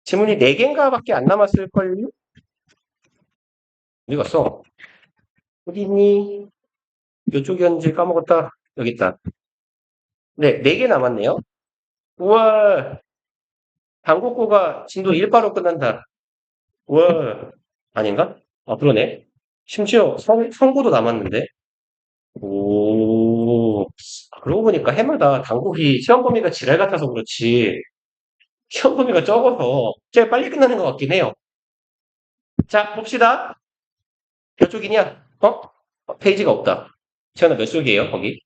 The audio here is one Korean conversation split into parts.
지문이 4개인가밖에 안 남았을걸요? 어디 갔어? 어디 있니? 이쪽이었는지 까먹었다. 여기 있다. 네, 4개 남았네요. 우와, 당국고가 진도 1바로 끝난다. 우와, 아닌가? 아, 그러네. 심지어 선고도 남았는데. 오, 그러고 보니까 해마다 당국이 시험 범위가 지랄 같아서 그렇지. 시험 범위가 적어서 제일 빨리 끝나는 것 같긴 해요. 자, 봅시다. 몇 쪽이냐? 페이지가 없다. 채연아 몇 쪽이에요, 거기?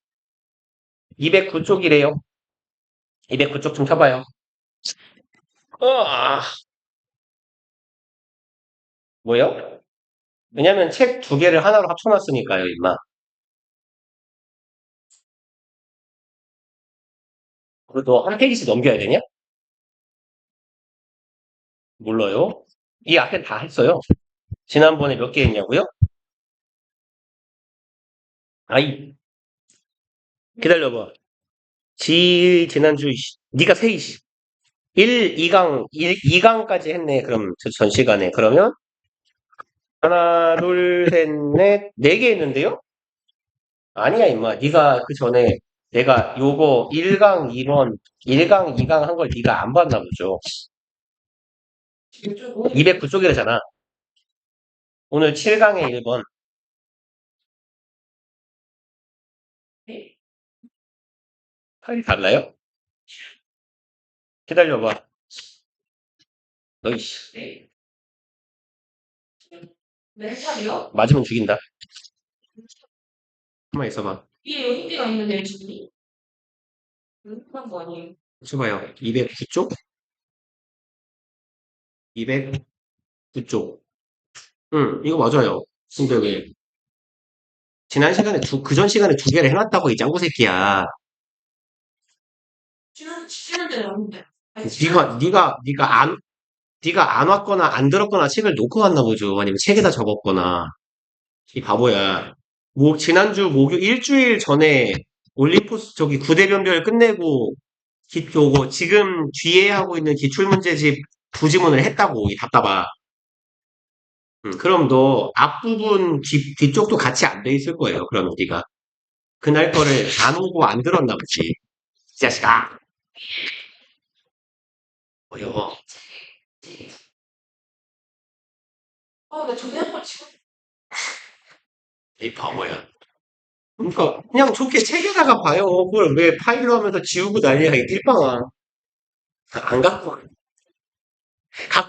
209쪽이래요. 209쪽 좀 펴봐요. 아, 뭐요? 왜냐면 책 2개를 하나로 합쳐놨으니까요, 임마. 그래도 한 페이지씩 넘겨야 되냐? 몰라요. 이 앞에 다 했어요. 지난번에 몇 개 했냐고요? 아이, 기다려봐. 지난주, 네가 세이 2강, 2강까지 했네. 그럼 전 시간에. 그러면 하나, 둘, 셋, 넷, 4개 했는데요? 아니야, 임마. 네가 그 전에 내가 요거 1강, 2번, 1강, 2강 한 걸 네가 안 봤나 보죠. 209쪽이라잖아. 오늘 7강에 1번. 파일이 달라요? 기다려봐. 너이씨. 멘탈이요? 맞으면 죽인다. 가만 있어봐. 이게 여기가 있는데 지금 그런 거 아니에요? 줘봐요. 209쪽? 209쪽. 응, 이거 맞아요. 근데 왜? 지난 시간에 그전 시간에 2개를 해놨다고, 이 짱구 새끼야. 지난 데는 없는데. 네가 안 왔거나 안 들었거나 책을 놓고 왔나 보죠. 아니면 책에다 적었거나. 이 바보야. 지난주 목요일, 일주일 전에 올림포스 저기 구대변별 끝내고 요거 지금 뒤에 하고 있는 기출문제집 부지문을 했다고, 이 답답아. 그럼 너 앞부분 뒤쪽도 같이 안 돼 있을 거예요. 그럼 네가 그날 거를 안 오고 안 들었나 보지. 이 자식아. 어려워. 나 전에 거 지금. 이 바보야. 그러니까 그냥 좋게 책에다가 봐요. 그걸 왜 파일로 하면서 지우고 난리야, 이 띨빵아. 안 갖고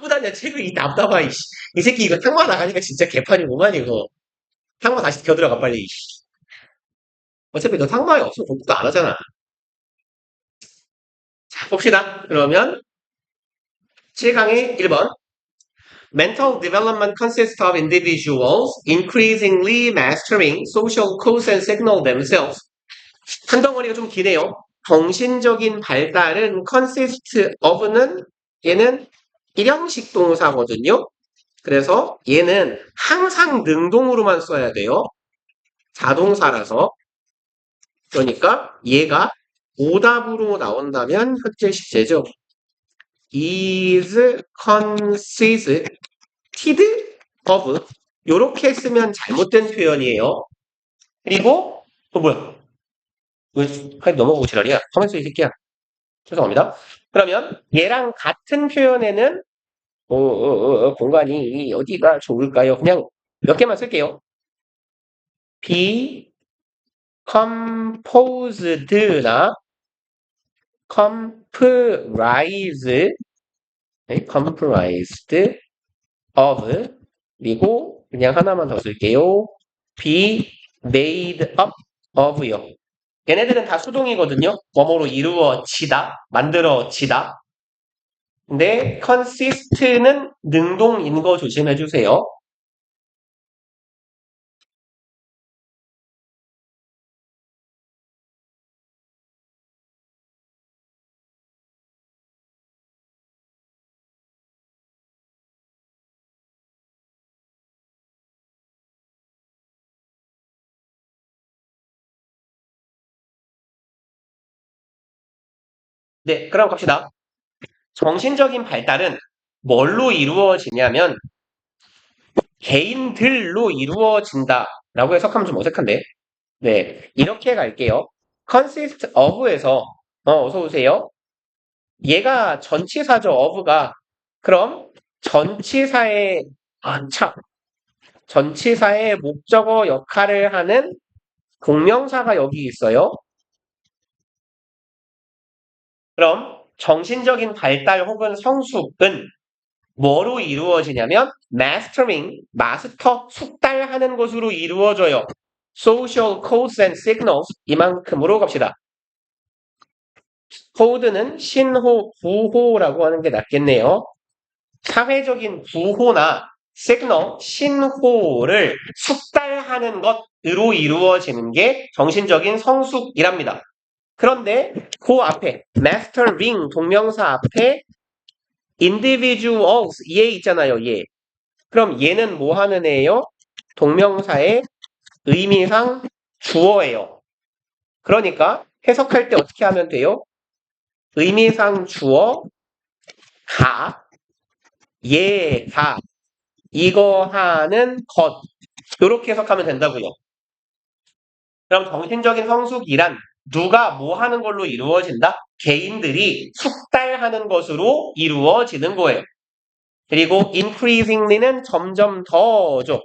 다녀 책을, 이 답답아. 이 새끼 이거 탕마 나가니까 진짜 개판이구만 이거. 탕마 다시 겨들어가 빨리. 어차피 너 탕마에 없으면 공부도 안 하잖아. 자, 봅시다. 그러면 7강의 1번. Mental development consists of individuals increasingly mastering social codes and signal themselves. 한 덩어리가 좀 기네요. 정신적인 발달은 consist of는 얘는 일형식 동사거든요. 그래서 얘는 항상 능동으로만 써야 돼요. 자동사라서. 그러니까 얘가 오답으로 나온다면 현재 시제죠. is consisted of 요렇게 쓰면 잘못된 표현이에요. 그리고 뭐야? 왜 파일 넘어가고 지랄이야? 가만있어 이 새끼야. 죄송합니다. 그러면 얘랑 같은 표현에는 공간이 어디가 좋을까요? 그냥 몇 개만 쓸게요. be composed나 comprise, comprised of, 그리고 그냥 하나만 더 쓸게요. be made up of요. 얘네들은 다 수동이거든요. 뭐뭐로 이루어지다, 만들어지다. 근데 consist는 능동인 거 조심해 주세요. 네, 그럼 갑시다. 정신적인 발달은 뭘로 이루어지냐면 개인들로 이루어진다라고 해석하면 좀 어색한데. 네, 이렇게 갈게요. consist of에서 어서 오세요. 얘가 전치사죠. of가. 그럼 전치사의 참 전치사의 목적어 역할을 하는 공명사가 여기 있어요. 그럼 정신적인 발달 혹은 성숙은 뭐로 이루어지냐면 mastering, 마스터, 숙달하는 것으로 이루어져요. social codes and signals 이만큼으로 갑시다. 코드는 신호, 구호라고 하는 게 낫겠네요. 사회적인 구호나 시그널, 신호를 숙달하는 것으로 이루어지는 게 정신적인 성숙이랍니다. 그런데 그 앞에 mastering 동명사 앞에 individuals 얘 있잖아요. 얘. 그럼 얘는 뭐 하는 애예요? 동명사의 의미상 주어예요. 그러니까 해석할 때 어떻게 하면 돼요? 의미상 주어 가 얘가 이거 하는 것 이렇게 해석하면 된다고요. 그럼 정신적인 성숙이란 누가 뭐 하는 걸로 이루어진다? 개인들이 숙달하는 것으로 이루어지는 거예요. 그리고 increasingly는 점점 더죠.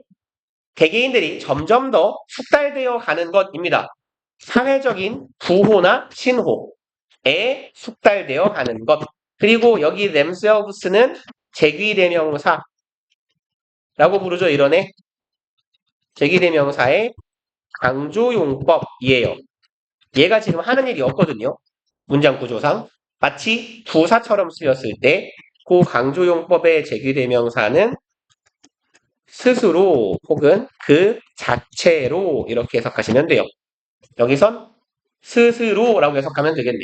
개개인들이 점점 더 숙달되어 가는 것입니다. 사회적인 부호나 신호에 숙달되어 가는 것. 그리고 여기 themselves는 제귀대명사라고 부르죠. 이런 애. 제귀대명사의 강조용법이에요. 얘가 지금 하는 일이 없거든요. 문장 구조상. 마치 부사처럼 쓰였을 때 그 강조용법의 제귀대명사는 스스로 혹은 그 자체로 이렇게 해석하시면 돼요. 여기선 스스로라고 해석하면 되겠네.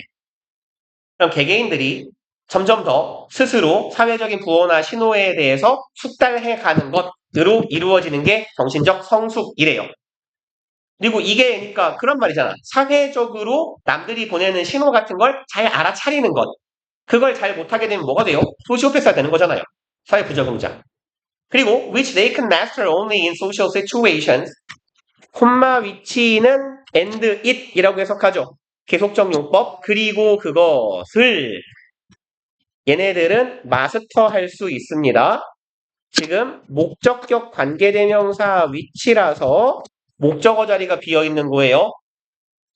그럼 개개인들이 점점 더 스스로 사회적인 부호나 신호에 대해서 숙달해가는 것으로 이루어지는 게 정신적 성숙이래요. 그리고 이게 그러니까 그런 말이잖아. 사회적으로 남들이 보내는 신호 같은 걸 잘 알아차리는 것. 그걸 잘 못하게 되면 뭐가 돼요? 소시오패스가 되는 거잖아요. 사회 부적응자. 그리고 which they can master only in social situations. 콤마 위치는 and it이라고 해석하죠. 계속적 용법. 그리고 그것을 얘네들은 마스터할 수 있습니다. 지금 목적격 관계대명사 위치라서 목적어 자리가 비어있는 거예요.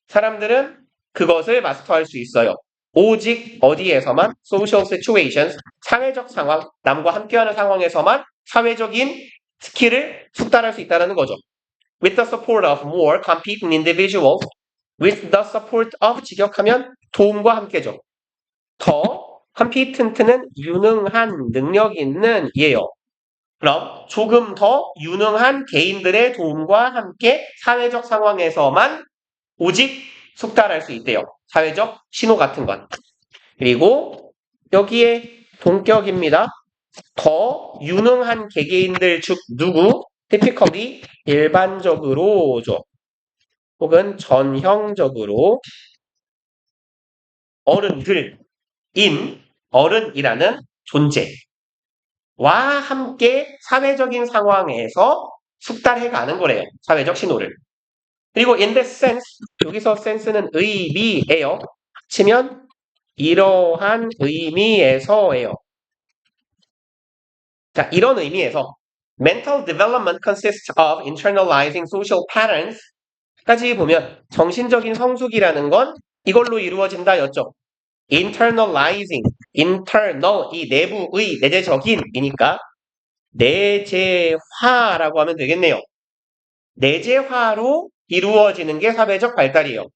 사람들은 그것을 마스터할 수 있어요. 오직 어디에서만 social situations, 사회적 상황, 남과 함께하는 상황에서만 사회적인 스킬을 숙달할 수 있다는 거죠. With the support of more competent individuals, with the support of 직역하면 도움과 함께죠. 더 competent는 유능한, 능력 있는 이에요. 그럼 조금 더 유능한 개인들의 도움과 함께 사회적 상황에서만 오직 숙달할 수 있대요. 사회적 신호 같은 건. 그리고 여기에 동격입니다. 더 유능한 개개인들 즉 누구? typically 일반적으로죠. 혹은 전형적으로 어른들인 어른이라는 존재와 함께 사회적인 상황에서 숙달해 가는 거래요. 사회적 신호를. 그리고 in the sense, 여기서 sense는 의미예요. 치면 이러한 의미에서예요. 자, 이런 의미에서 mental development consists of internalizing social patterns 까지 보면 정신적인 성숙이라는 건 이걸로 이루어진다였죠. internalizing, internal, 이 내부의, 내재적인이니까 내재화라고 하면 되겠네요. 내재화로 이루어지는 게 사회적 발달이에요.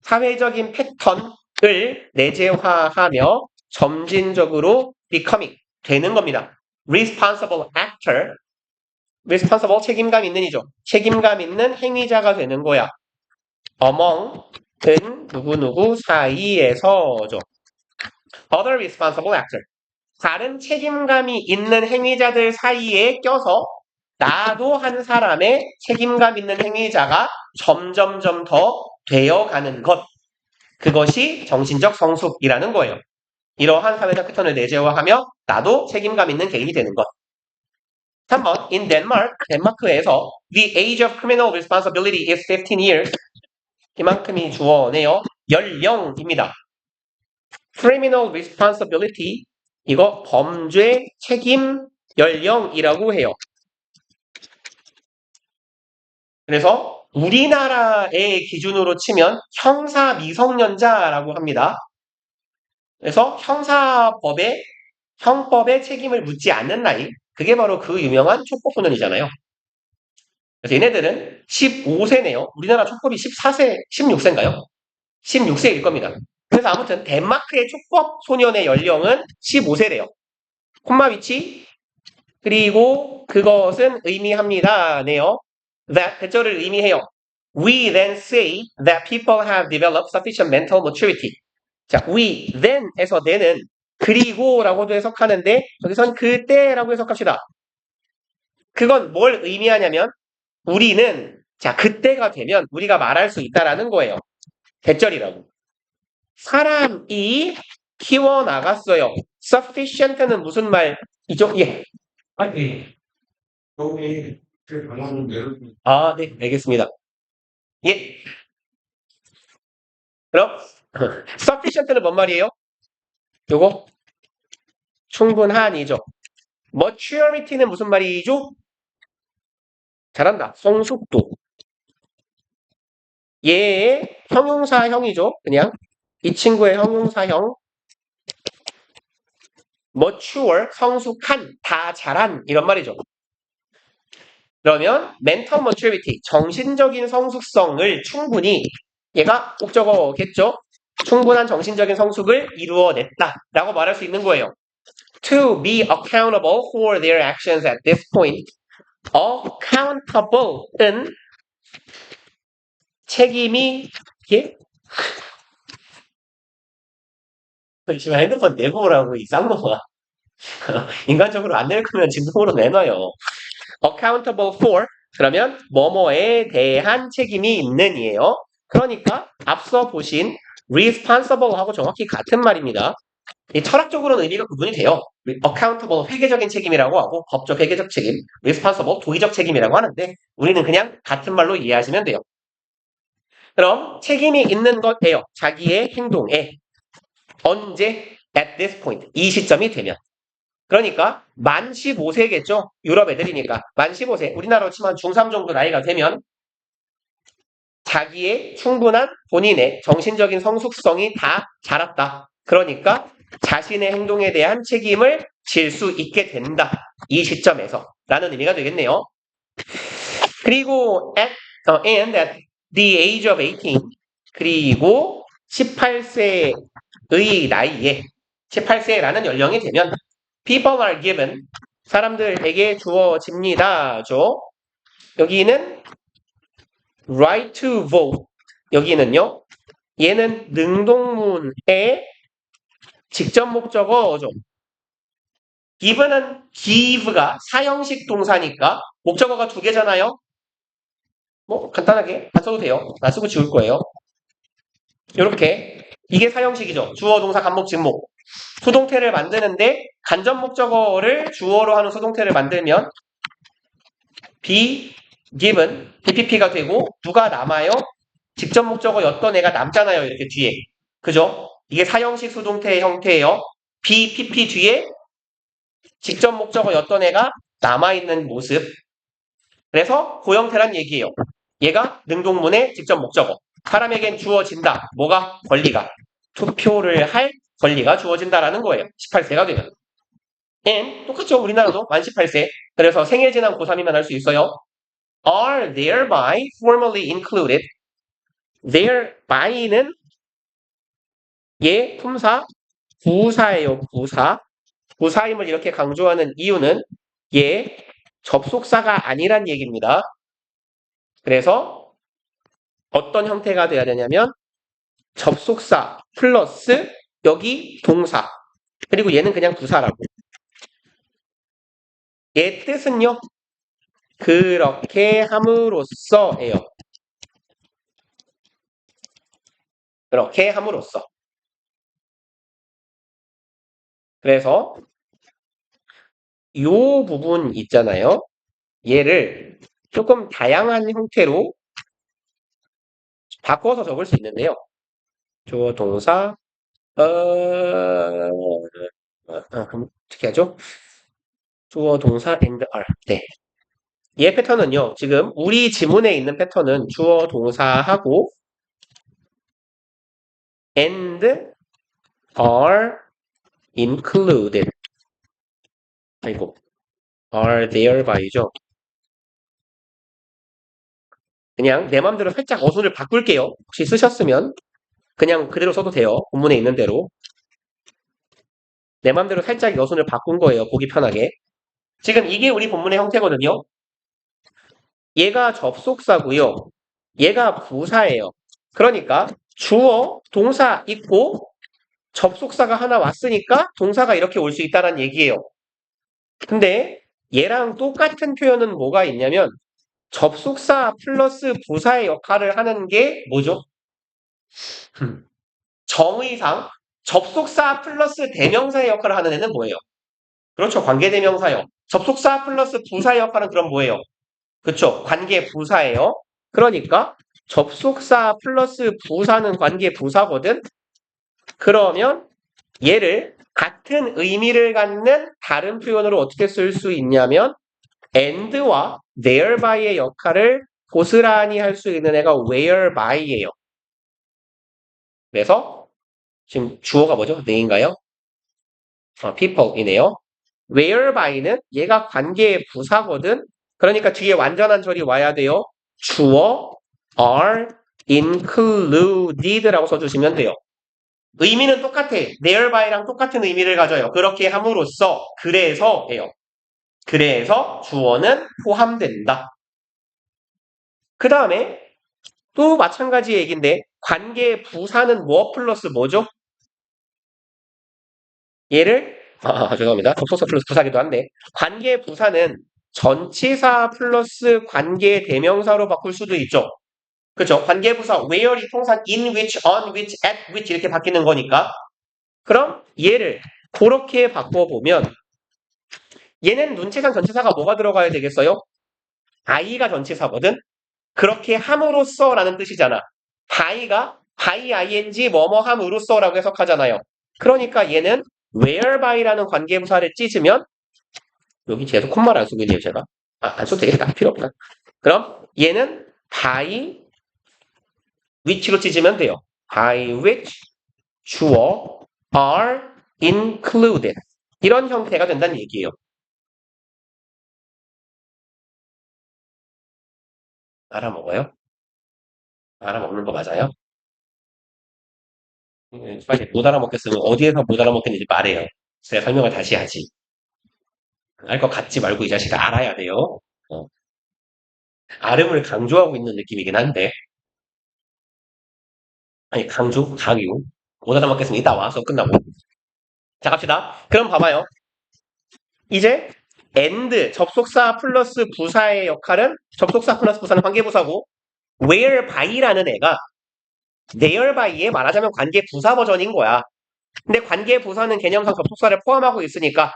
사회적인 패턴을 내재화하며 점진적으로 becoming 되는 겁니다. responsible actor, responsible 책임감 있는 이죠. 책임감 있는 행위자가 되는 거야. among은 누구누구 사이에서죠. other responsible actor, 다른 책임감이 있는 행위자들 사이에 껴서 나도 한 사람의 책임감 있는 행위자가 점점점 더 되어가는 것. 그것이 정신적 성숙이라는 거예요. 이러한 사회적 패턴을 내재화하며 나도 책임감 있는 개인이 되는 것. 3번 In Denmark, 덴마크에서 The age of criminal responsibility is 15 years. 이만큼이 주어네요. 연령입니다. Criminal responsibility 이거 범죄 책임 연령이라고 해요. 그래서 우리나라의 기준으로 치면 형사 미성년자라고 합니다. 그래서 형법에 책임을 묻지 않는 나이, 그게 바로 그 유명한 촉법소년이잖아요. 그래서 얘네들은 15세네요. 우리나라 촉법이 14세, 16세인가요? 16세일 겁니다. 그래서 아무튼 덴마크의 촉법 소년의 연령은 15세래요. 콤마 위치 그리고 그것은 의미합니다네요. That 대절을 의미해요. We then say that people have developed sufficient mental maturity. 자, we then에서 then은 그리고라고도 해석하는데 여기선 그때라고 해석합시다. 그건 뭘 의미하냐면 우리는 자 그때가 되면 우리가 말할 수 있다라는 거예요. 대절이라고. 사람이 키워나갔어요. sufficient는 무슨 말이죠? 예. 아니, 여기 그 방금 내용 아, 네, 알겠습니다. 예. 그럼 sufficient는 뭔 말이에요? 요거 충분한이죠. maturity는 무슨 말이죠? 잘한다. 성숙도. 얘의 형용사형이죠. 그냥 이 친구의 형용사형. mature, 성숙한, 다 자란 이런 말이죠. 그러면 mental maturity, 정신적인 성숙성을 충분히 얘가 목적어겠죠. 충분한 정신적인 성숙을 이루어냈다라고 말할 수 있는 거예요. To be accountable for their actions at this point. accountable은 책임이 예? 지금 핸드폰 내고 오라고 이 쌍놈아. 인간적으로 안 낼 거면 진동으로 내놔요. accountable for 그러면 뭐뭐에 대한 책임이 있는 이에요. 그러니까 앞서 보신 responsible하고 정확히 같은 말입니다. 이 철학적으로는 의미가 구분이 돼요. accountable 회계적인 책임이라고 하고 법적 회계적 책임, responsible 도의적 책임이라고 하는데 우리는 그냥 같은 말로 이해하시면 돼요. 그럼 책임이 있는 것이에요. 자기의 행동에 언제 at this point 이 시점이 되면 그러니까 만 15세겠죠. 유럽 애들이니까 만 15세 우리나라로 치면 중3 정도 나이가 되면 자기의 충분한 본인의 정신적인 성숙성이 다 자랐다. 그러니까 자신의 행동에 대한 책임을 질 수 있게 된다. 이 시점에서 라는 의미가 되겠네요. 그리고 and at the age of 18 그리고 18세의 나이에 18세라는 연령이 되면 people are given 사람들에게 주어집니다죠. 여기는 right to vote 여기는요. 얘는 능동문의 직접 목적어죠. give는 give가 사형식 동사니까 목적어가 두 개잖아요. 뭐 간단하게 안 써도 돼요. 안 쓰고 지울 거예요. 이렇게 이게 사형식이죠. 주어, 동사, 간목, 직목. 수동태를 만드는데 간접 목적어를 주어로 하는 수동태를 만들면 be given BPP가 되고 누가 남아요? 직접 목적어였던 애가 남잖아요. 이렇게 뒤에. 그죠? 이게 사형식 수동태의 형태예요. BPP 뒤에 직접 목적어였던 애가 남아있는 모습. 그래서 고형태란 얘기예요. 얘가 능동문의 직접 목적어. 사람에겐 주어진다. 뭐가? 권리가. 투표를 할 권리가 주어진다라는 거예요. 18세가 되면. and 똑같죠. 우리나라도 만 18세. 그래서 생일 지난 고3이면 할 수 있어요. are thereby formally included. thereby,는 얘 품사 부사예요. 부사. 부사임을 이렇게 강조하는 이유는 얘 접속사가 아니란 얘기입니다. 그래서 어떤 형태가 돼야 되냐면 접속사 플러스 여기 동사 그리고 얘는 그냥 부사라고. 얘 뜻은요. 그렇게 함으로써예요. 그렇게 함으로써. 그래서 요 부분 있잖아요. 얘를 조금 다양한 형태로 바꿔서 적을 수 있는데요. 주어 동사 그럼 어떻게 하죠? 주어 동사 and are. 네. 얘 패턴은요. 지금 우리 지문에 있는 패턴은 주어 동사하고 and are included. 아이고. are there by죠. 그냥 내 맘대로 살짝 어순을 바꿀게요. 혹시 쓰셨으면 그냥 그대로 써도 돼요. 본문에 있는 대로. 내 맘대로 살짝 어순을 바꾼 거예요. 보기 편하게. 지금 이게 우리 본문의 형태거든요. 얘가 접속사고요. 얘가 부사예요. 그러니까 주어, 동사 있고 접속사가 하나 왔으니까 동사가 이렇게 올 수 있다는 얘기예요. 근데 얘랑 똑같은 표현은 뭐가 있냐면 접속사 플러스 부사의 역할을 하는 게 뭐죠? 정의상 접속사 플러스 대명사의 역할을 하는 애는 뭐예요? 그렇죠. 관계대명사요. 접속사 플러스 부사의 역할은 그럼 뭐예요? 그쵸. 관계 부사예요. 그러니까 접속사 플러스 부사는 관계 부사거든. 그러면 얘를 같은 의미를 갖는 다른 표현으로 어떻게 쓸 수 있냐면 and와 thereby 역할을 고스란히 할 수 있는 애가 whereby예요. 그래서 지금 주어가 뭐죠? 네인가요? people이네요. whereby는 얘가 관계의 부사거든. 그러니까 뒤에 완전한 절이 와야 돼요. 주어 are included라고 써주시면 돼요. 의미는 똑같아. thereby,랑 똑같은 의미를 가져요. 그렇게 함으로써 그래서예요. 그래서 주어는 포함된다. 그 다음에 또 마찬가지 얘기인데 관계 부사는 뭐 플러스 뭐죠? 얘를 죄송합니다. 접속사 플러스 부사기도 한데 관계 부사는 전치사 플러스 관계 대명사로 바꿀 수도 있죠. 그렇죠? 관계 부사 where이 통상 in which, on which, at which 이렇게 바뀌는 거니까 그럼 얘를 그렇게 바꿔보면 얘는 문체상 전치사가 뭐가 들어가야 되겠어요? by가 전치사거든? 그렇게 함으로써 라는 뜻이잖아. by가 by ing 뭐뭐 함으로써 라고 해석하잖아요. 그러니까 얘는 whereby라는 관계부사를 찢으면 여기 계속 콤마를 안 쓰고 있네요 제가. 안 써도 되겠다. 필요 없다. 그럼 얘는 by which로 찢으면 돼요. by which 주어 are included 이런 형태가 된다는 얘기예요. 알아먹어요? 알아먹는 거 맞아요? 빨리 못 알아먹겠으면 어디에서 못 알아먹겠는지 말해요. 제가 설명을 다시 하지. 알 것 같지 말고 이 자식아 알아야 돼요. 어. 알음을 강조하고 있는 느낌이긴 한데. 아니 강조? 강요? 못 알아먹겠으면 이따 와서 끝나고. 자 갑시다. 그럼 봐봐요. 이제 and 접속사 플러스 부사의 역할은 접속사 플러스 부사는 관계부사고 whereby라는 애가 therby에 말하자면 관계부사 버전인 거야. 근데 관계부사는 개념상 접속사를 포함하고 있으니까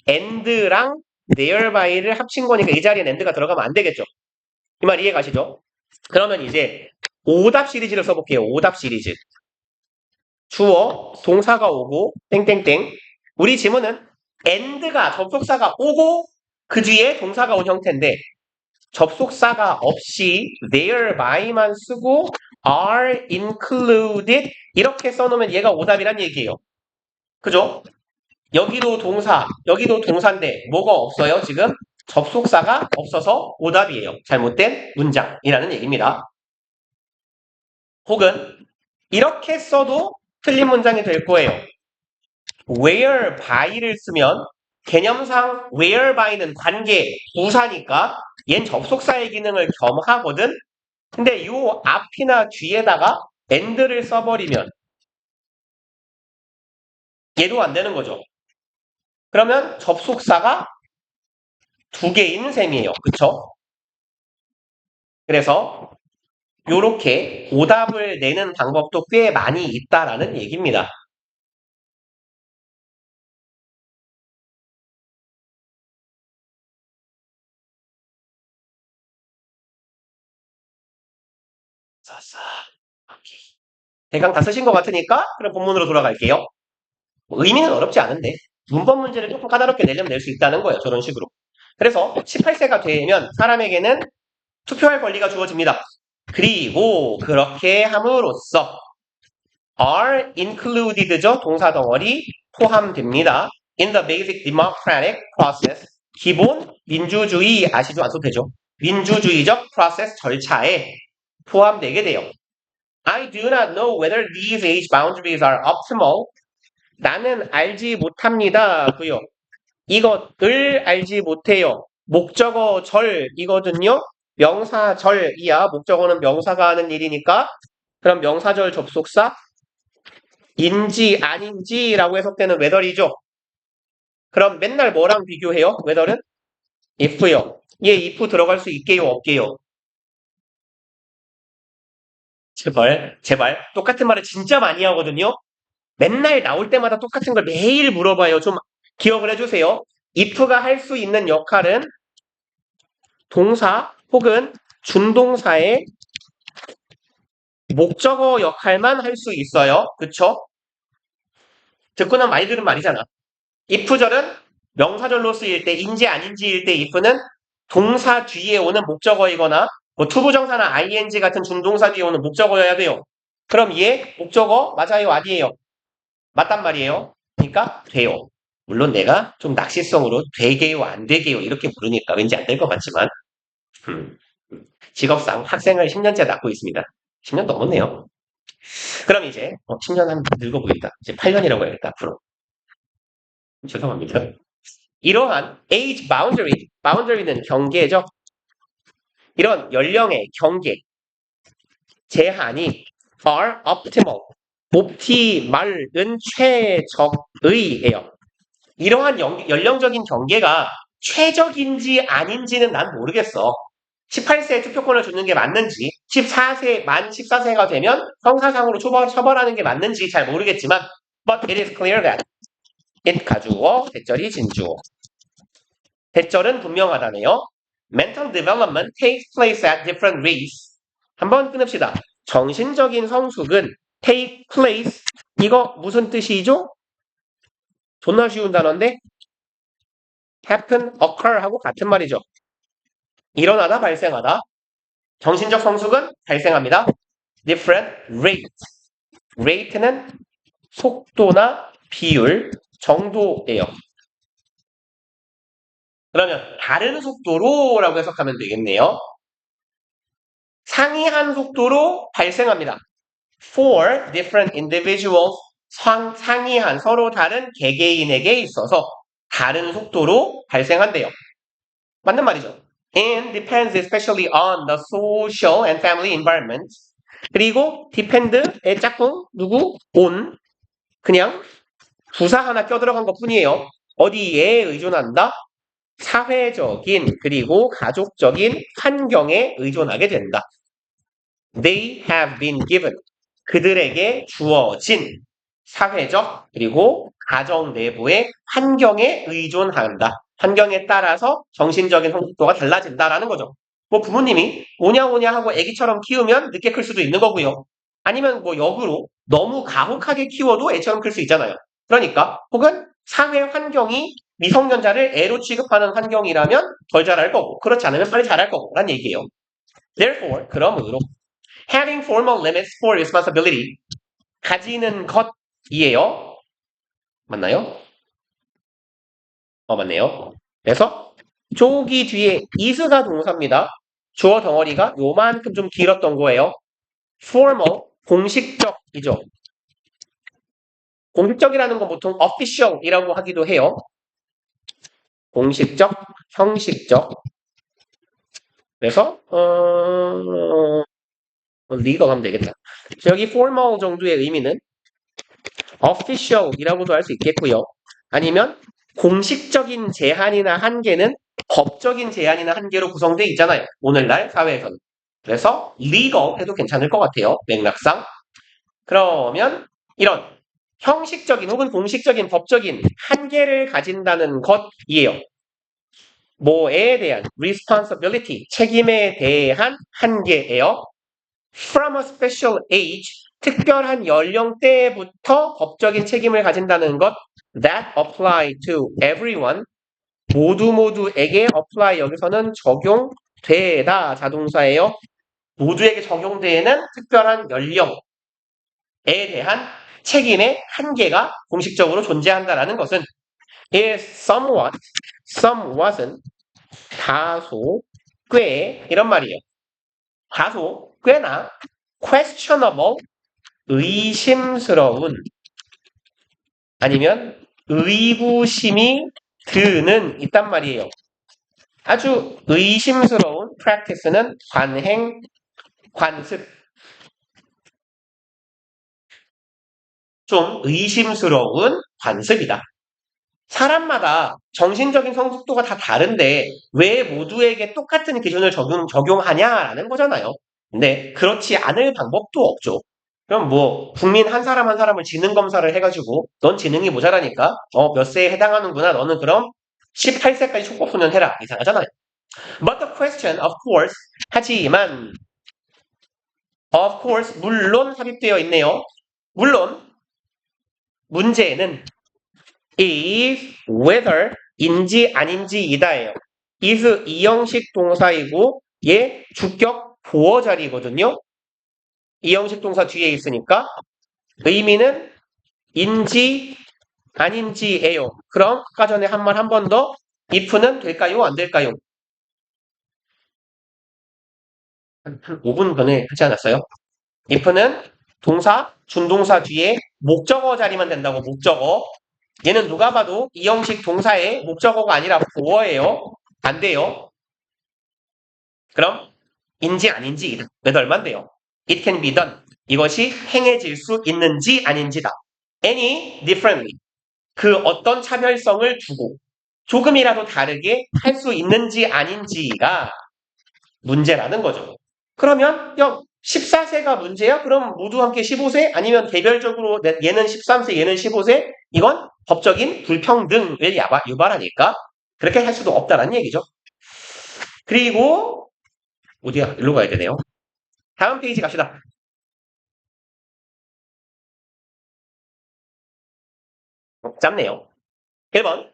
and랑 therby를 합친 거니까 이 자리에 and가 들어가면 안 되겠죠. 이 말 이해 가시죠? 그러면 이제 오답 시리즈를 써볼게요. 오답 시리즈. 주어, 동사가 오고 땡땡땡. 우리 지문은 and가 접속사가 오고 그 뒤에 동사가 온 형태인데 접속사가 없이 therby만 쓰고 are included 이렇게 써놓으면 얘가 오답이란 얘기예요. 그죠? 여기도 동사, 여기도 동사인데 뭐가 없어요 지금? 접속사가 없어서 오답이에요. 잘못된 문장이라는 얘기입니다. 혹은 이렇게 써도 틀린 문장이 될 거예요. whereby를 쓰면 개념상 whereby는 관계, 부사니까 얜 접속사의 기능을 겸하거든. 근데 요 앞이나 뒤에다가 and를 써버리면 얘도 안 되는 거죠. 그러면 접속사가 두 개인 셈이에요. 그쵸? 그래서 요렇게 오답을 내는 방법도 꽤 많이 있다라는 얘기입니다. 왔어. 오케이. 대강 다 쓰신 것 같으니까 그럼 본문으로 돌아갈게요. 뭐 의미는 어렵지 않은데 문법 문제를 조금 까다롭게 내려면 낼 수 있다는 거예요. 저런 식으로. 그래서 18세가 되면 사람에게는 투표할 권리가 주어집니다. 그리고 그렇게 함으로써 are included죠. 동사 덩어리 포함됩니다. in the basic democratic process. 기본 민주주의 아시죠? 안 써도 되죠. 민주주의적 프로세스 절차에 포함되게 돼요. I do not know whether these age boundaries are optimal. 나는 알지 못합니다. 고요. 이것을 알지 못해요. 목적어 절이거든요. 명사절이야. 목적어는 명사가 하는 일이니까. 그럼 명사절 접속사 인지 아닌지라고 해석되는 whether이죠. 그럼 맨날 뭐랑 비교해요? whether은 if요. 얘 if 들어갈 수 있게요, 없게요? 제발. 똑같은 말을 진짜 많이 하거든요. 맨날 나올 때마다 똑같은 걸 매일 물어봐요. 좀 기억을 해주세요. if가 할 수 있는 역할은 동사 혹은 준동사의 목적어 역할만 할 수 있어요. 그쵸? 듣고는 많이 들은 말이잖아. if절은 명사절로 쓰일 때 인지 아닌지일 때 if는 동사 뒤에 오는 목적어이거나 뭐 투부정사나 ing 같은 준동사 뒤에 오는 목적어여야 돼요. 그럼 얘 목적어 맞아요? 아니에요? 맞단 말이에요. 그러니까 돼요. 물론 내가 좀 낚시성으로 되게요? 안 되게요? 이렇게 물으니까 왠지 안 될 것 같지만 직업상 학생을 10년째 낳고 있습니다. 10년 넘었네요. 그럼 이제 10년 한 늙어 보인다. 이제 8년이라고 해야겠다. 앞으로. 죄송합니다. 이러한 age boundary는 경계죠. 이런 연령의 경계, 제한이 are optimal, 옵티말은 최적의예요. 이러한 연령적인 경계가 최적인지 아닌지는 난 모르겠어. 18세에 투표권을 주는 게 맞는지, 만 14세가 되면 형사상으로 처벌하는 게 맞는지 잘 모르겠지만, but it is clear that it 가주어, 대절이 진주어. 대절은 분명하다네요. Mental development takes place at different rates. 한번 끊읍시다. 정신적인 성숙은 take place. 이거 무슨 뜻이죠? 존나 쉬운 단어인데 happen, occur 하고 같은 말이죠. 일어나다, 발생하다. 정신적 성숙은 발생합니다. different rate. rate는 속도나 비율, 정도예요. 그러면 다른 속도로라고 해석하면 되겠네요. 상이한 속도로 발생합니다. For different individuals, 상이한 서로 다른 개개인에게 있어서 다른 속도로 발생한대요. 맞는 말이죠. And depends especially on the social and family environment. 그리고 depend의 짝꿍 누구? on. 그냥 부사 하나 껴들어간 것 뿐이에요. 어디에 의존한다? 사회적인 그리고 가족적인 환경에 의존하게 된다. They have been given. 그들에게 주어진 사회적 그리고 가정 내부의 환경에 의존한다. 환경에 따라서 정신적인 성숙도가 달라진다라는 거죠. 뭐 부모님이 오냐오냐 하고 애기처럼 키우면 늦게 클 수도 있는 거고요. 아니면 뭐 역으로 너무 가혹하게 키워도 애처럼 클 수 있잖아요. 그러니까 혹은 사회 환경이 미성년자를 애로 취급하는 환경이라면 덜 자랄 거고 그렇지 않으면 빨리 자랄 거고 라는 얘기예요. Therefore, 그러므로 having formal limits for responsibility 가지는 것이에요. 맞나요? 맞네요. 그래서 조기 뒤에 is가 동사입니다. 주어 덩어리가 요만큼 좀 길었던 거예요. formal, 공식적이죠. 공식적이라는 건 보통 official이라고 하기도 해요. 공식적, 형식적. 그래서 legal 하면 되겠다. 여기 formal 정도의 의미는 official이라고도 할 수 있겠고요. 아니면 공식적인 제한이나 한계는 법적인 제한이나 한계로 구성되어 있잖아요. 오늘날 사회에서는. 그래서 legal 해도 괜찮을 것 같아요. 맥락상. 그러면 이런 형식적인 혹은 공식적인 법적인 한계를 가진다는 것이에요. 뭐에 대한 responsibility, 책임에 대한 한계예요. from a special age, 특별한 연령대부터 법적인 책임을 가진다는 것, that apply to everyone, 모두에게 apply 여기서는 적용되다 자동사예요. 모두에게 적용되는 특별한 연령에 대한 책임의 한계가 공식적으로 존재한다라는 것은 is somewhat은 다소, 꽤 이런 말이에요. 다소, 꽤나 questionable, 의심스러운 아니면 의구심이 드는 있단 말이에요. 아주 의심스러운 practice는 관행, 관습. 좀 의심스러운 관습이다. 사람마다 정신적인 성숙도가 다 다른데 왜 모두에게 똑같은 기준을 적용하냐라는 거잖아요. 근데 그렇지 않을 방법도 없죠. 그럼 뭐 국민 한 사람 한 사람을 지능 검사를 해가지고 넌 지능이 모자라니까 몇 세에 해당하는구나 너는 그럼 18세까지 촉법소년 해라 이상하잖아요. But the question of course 하지만 of course 물론 삽입되어 있네요. 물론 문제는 is whether 인지 아닌지이다예요. is 이형식 동사이고 얘 주격 보어 자리거든요. 이형식 동사 뒤에 있으니까 의미는 인지 아닌지예요. 그럼 아까 전에 한 말 한 번 더 if는 될까요? 안 될까요? 한 5분 전에 하지 않았어요? if는 동사, 준동사 뒤에 목적어 자리만 된다고 목적어. 얘는 누가 봐도 이형식 동사의 목적어가 아니라 보어예요. 안 돼요. 그럼 인지 아닌지 몇 얼만 돼요. It can be done. 이것이 행해질 수 있는지 아닌지다. Any differently. 그 어떤 차별성을 두고 조금이라도 다르게 할 수 있는지 아닌지가 문제라는 거죠. 그러면 14세가 문제야? 그럼 모두 함께 15세? 아니면 개별적으로 얘는 13세, 얘는 15세? 이건 법적인 불평등을 유발하니까 그렇게 할 수도 없다는 얘기죠. 그리고 어디야? 일로 가야 되네요. 다음 페이지 갑시다. 짧네요. 1번.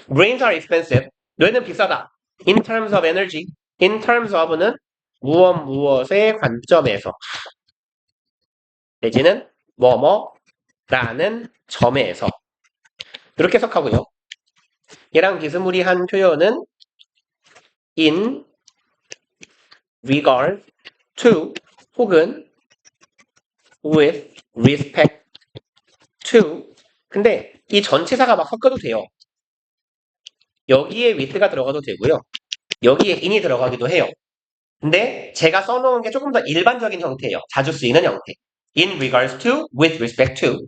Brains are expensive. 뇌는 비싸다. In terms of energy. In terms of는 무엇의 관점에서 내지는 뭐뭐라는 점에서 이렇게 해석하고요. 얘랑 비스무리한 표현은 in regard to 혹은 with respect to 근데 이 전치사가 막 섞어도 돼요. 여기에 with가 들어가도 되고요. 여기에 in이 들어가기도 해요. 근데 제가 써놓은 게 조금 더 일반적인 형태예요. 자주 쓰이는 형태. In regards to, with respect to.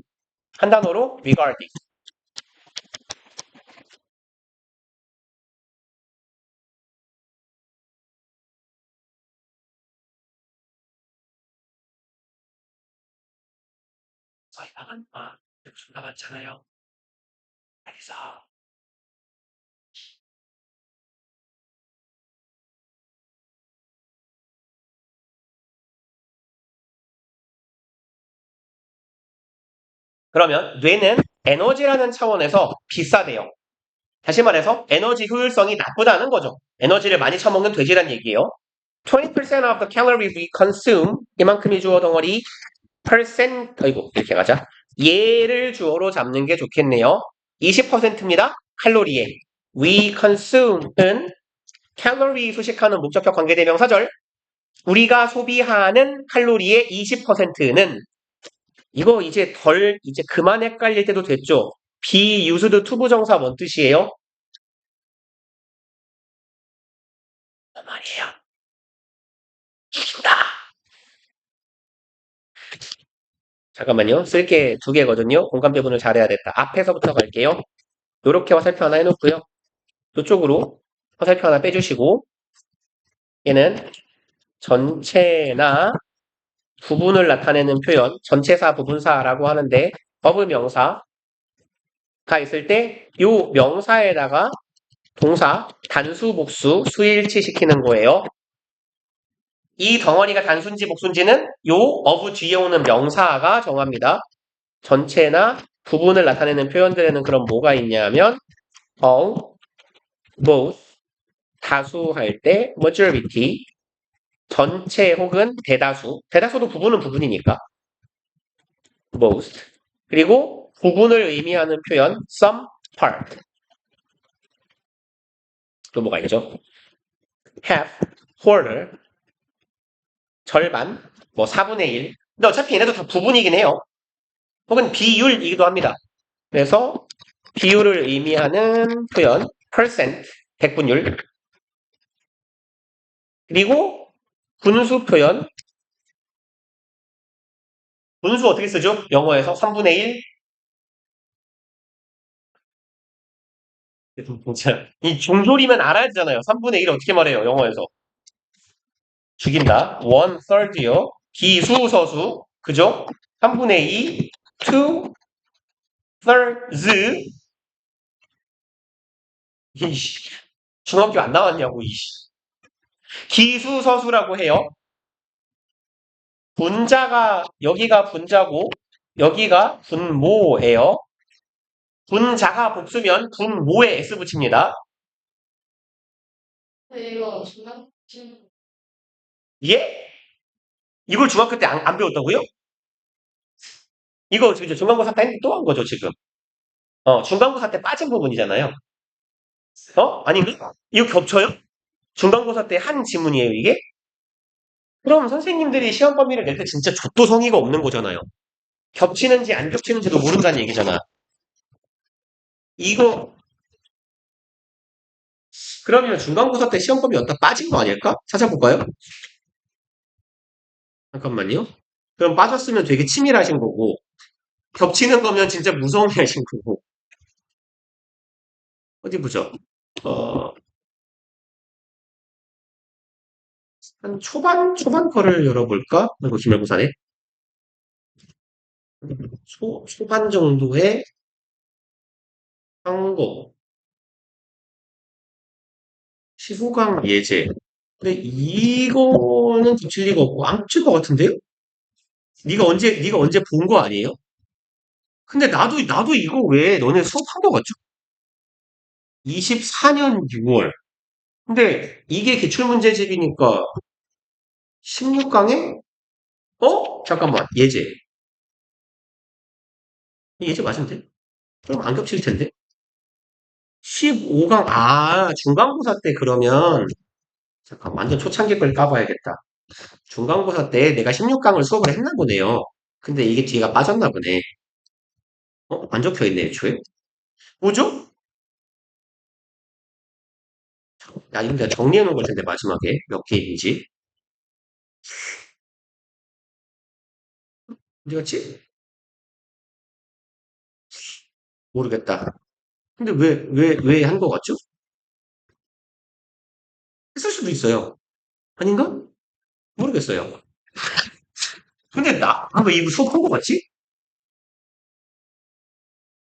한 단어로 regarding. 저희가 무슨 남았잖아요. 그래서 그러면 뇌는 에너지라는 차원에서 비싸대요. 다시 말해서 에너지 효율성이 나쁘다는 거죠. 에너지를 많이 처먹는 돼지란 얘기예요. 20% of the calories we consume 이만큼이 주어 덩어리 아이고 이렇게 가자. 얘를 주어로 잡는 게 좋겠네요. 20%입니다. 칼로리에 we consume은 칼로리 수식하는 목적격 관계대명사절 우리가 소비하는 칼로리의 20%는 이거 이제 그만 헷갈릴 때도 됐죠. be used 투부정사 뭔 뜻이에요? 말이에요. 죽인다. 잠깐만요. 쓸 게 2개거든요. 공간 배분을 잘해야겠다. 앞에서부터 갈게요. 이렇게 화살표 하나 해놓고요. 이쪽으로 화살표 하나 빼주시고 얘는 전체나 부분을 나타내는 표현, 전체사 부분사라고 하는데 버브 명사가 있을 때 이 명사에다가 동사, 단수, 복수, 수일치 시키는 거예요. 이 덩어리가 단순지 복순지는 요 of 뒤에 오는 명사가 정합니다. 전체나 부분을 나타내는 표현들에는 그럼 뭐가 있냐면 all, both, 다수 할 때 majority, 전체 혹은 대다수. 대다수도 부분은 부분이니까 most. 그리고 부분을 의미하는 표현 some, part. 또 뭐가 있죠? half, quarter, 절반, 뭐 4분의 1. 근데 어차피 얘네도 다 부분이긴 해요. 혹은 비율이기도 합니다. 그래서 비율을 의미하는 표현 percent, 백분율. 그리고 분수 표현. 분수 어떻게 쓰죠? 영어에서 3분의 1. 진짜 이 중졸이면 알아야 되잖아요. 3분의 1 어떻게 말해요? 영어에서. 죽인다. 1/3요. 기수서수. 그죠? 3분의 2. 2/3. 이씨. 중학교 안 나왔냐고, 이씨. 기수서수라고 해요. 분자가, 여기가 분자고, 여기가 분모예요. 분자가 복수면 분모에 S 붙입니다. 이거 중간 예? 이걸 중학교 때 안 배웠다고요? 이거 이제 중간고사 때 또 한 거죠, 지금. 중간고사 때 빠진 부분이잖아요. 아닌가? 이거 겹쳐요? 중간고사 때 한 지문이에요, 이게? 그럼 선생님들이 시험 범위를 낼 때 진짜 족도 성의가 없는 거잖아요. 겹치는지 안 겹치는지도 모른다는 얘기잖아. 이거, 그러면 중간고사 때 시험 범위 어디다 빠진 거 아닐까? 찾아볼까요? 잠깐만요. 그럼 빠졌으면 되게 치밀하신 거고, 겹치는 거면 진짜 무성의 하신 거고. 어디 보죠? 어, 한 초반 거를 열어볼까? 이거 기말고사네. 초반 정도의 한국, 시호강 예제. 근데 이거는 붙일 리가 없고 안 붙일 것 같은데요? 네가 언제 본 거 아니에요? 근데 나도 이거 왜 너네 수업한 거 같죠? 24년 6월. 근데 이게 기출문제집이니까 16강에? 잠깐만. 예제. 예제 맞은데? 그럼 안 겹칠 텐데? 15강, 중간고사 때 그러면, 잠깐, 완전 초창기 걸 까봐야겠다. 중간고사 때 내가 16강을 수업을 했나 보네요. 근데 이게 뒤가 빠졌나 보네. 안 적혀 있네, 애초에. 뭐죠? 야, 이거 내가 정리해 놓은 걸 텐데, 마지막에. 몇 개인지. 어디 갔지? 모르겠다. 근데 왜 한 거 같죠? 했을 수도 있어요. 아닌가? 모르겠어요. 근데 왜 이거 수업한 거 같지?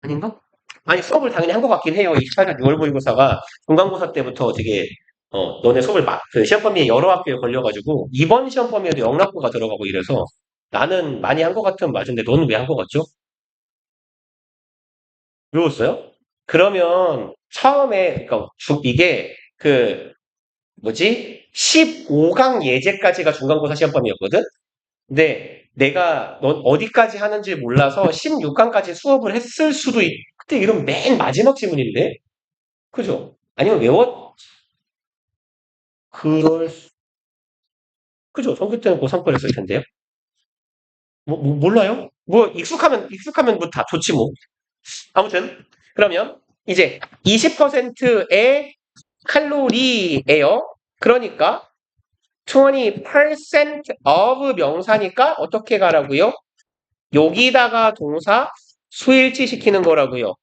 아닌가? 아니, 수업을 당연히 한 것 같긴 해요. 28년 6월 모의고사가 중간고사 때부터 되게, 너네 수업을 그 시험 범위에 여러 학교에 걸려가지고, 이번 시험 범위에도 영락고가 들어가고 이래서, 나는 많이 한 것 같으면 맞은데, 너는 왜 한 것 같죠? 외웠어요? 그러면, 처음에, 그러니까, 이게, 뭐지? 15강 예제까지가 중간고사 시험 범위였거든? 근데 내가 넌 어디까지 하는지 몰라서 16강까지 수업을 했을 수도 그때 이런 맨 마지막 지문인데? 그죠? 아니면 그럴 그죠? 전교 때는 고3 거랬을 텐데요. 몰라요? 익숙하면 뭐 다 좋지 뭐. 아무튼 그러면 이제 20%의 칼로리예요. 그러니까 20% of 명사니까 어떻게 가라고요? 여기다가 동사 수일치 시키는 거라고요.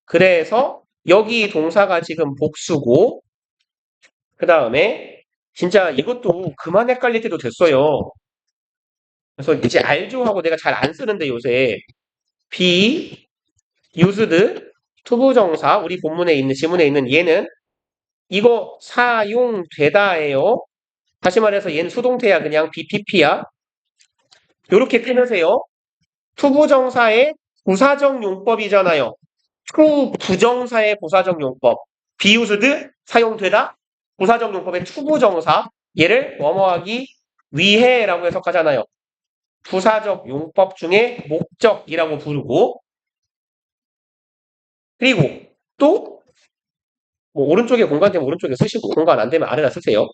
그래서 여기 동사가 지금 복수고 그 다음에 진짜 이것도 그만 헷갈릴 때도 됐어요. 그래서 이제 알죠 하고 내가 잘 안 쓰는데 요새 be used 투부정사 우리 본문에 있는 지문에 있는 얘는 이거 사용되다예요. 다시 말해서 얘는 수동태야. 그냥 BPP야. 이렇게 끊으세요. 투부정사의 부사적 용법이잖아요. 투부정사의 부사적 용법. be used 사용되다. 부사적 용법의 투부정사. 얘를 뭐뭐하기 위해라고 해석하잖아요. 부사적 용법 중에 목적이라고 부르고, 그리고 또 뭐 오른쪽에 공간 되면 오른쪽에 쓰시고 공간 안 되면 아래다 쓰세요.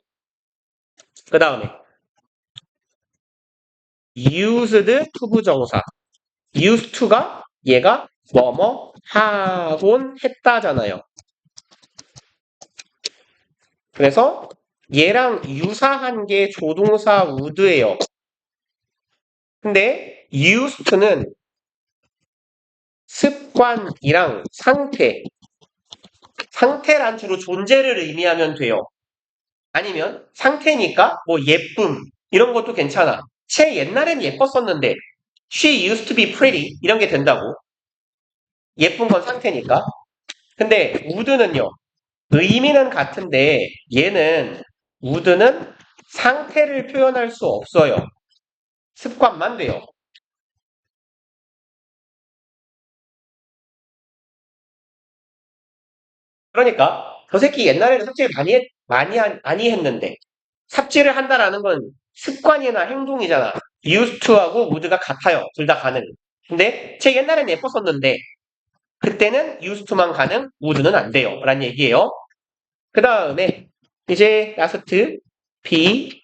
그 다음에 used 투부정사. used to가 얘가 뭐뭐 하곤 했다잖아요. 그래서 얘랑 유사한 게 조동사 would예요. 근데 used to는 습관이랑 상태란 주로 존재를 의미하면 돼요. 아니면 상태니까 뭐 예쁨 이런 것도 괜찮아. 쟤 옛날엔 예뻤었는데 she used to be pretty 이런 게 된다고. 예쁜 건 상태니까. 근데 would는요. 의미는 같은데 얘는 would는 상태를 표현할 수 없어요. 습관만 돼요. 그러니까 저 새끼 옛날에는 삽질 많이 했는데 삽질을 한다라는 건 습관이나 행동이잖아. used to하고 would가 같아요. 둘 다 가능. 근데 제 옛날엔 예뻤었는데 그때는 used to만 가능, would는 안 돼요. 라는 얘기예요. 그 다음에 이제 라스트 be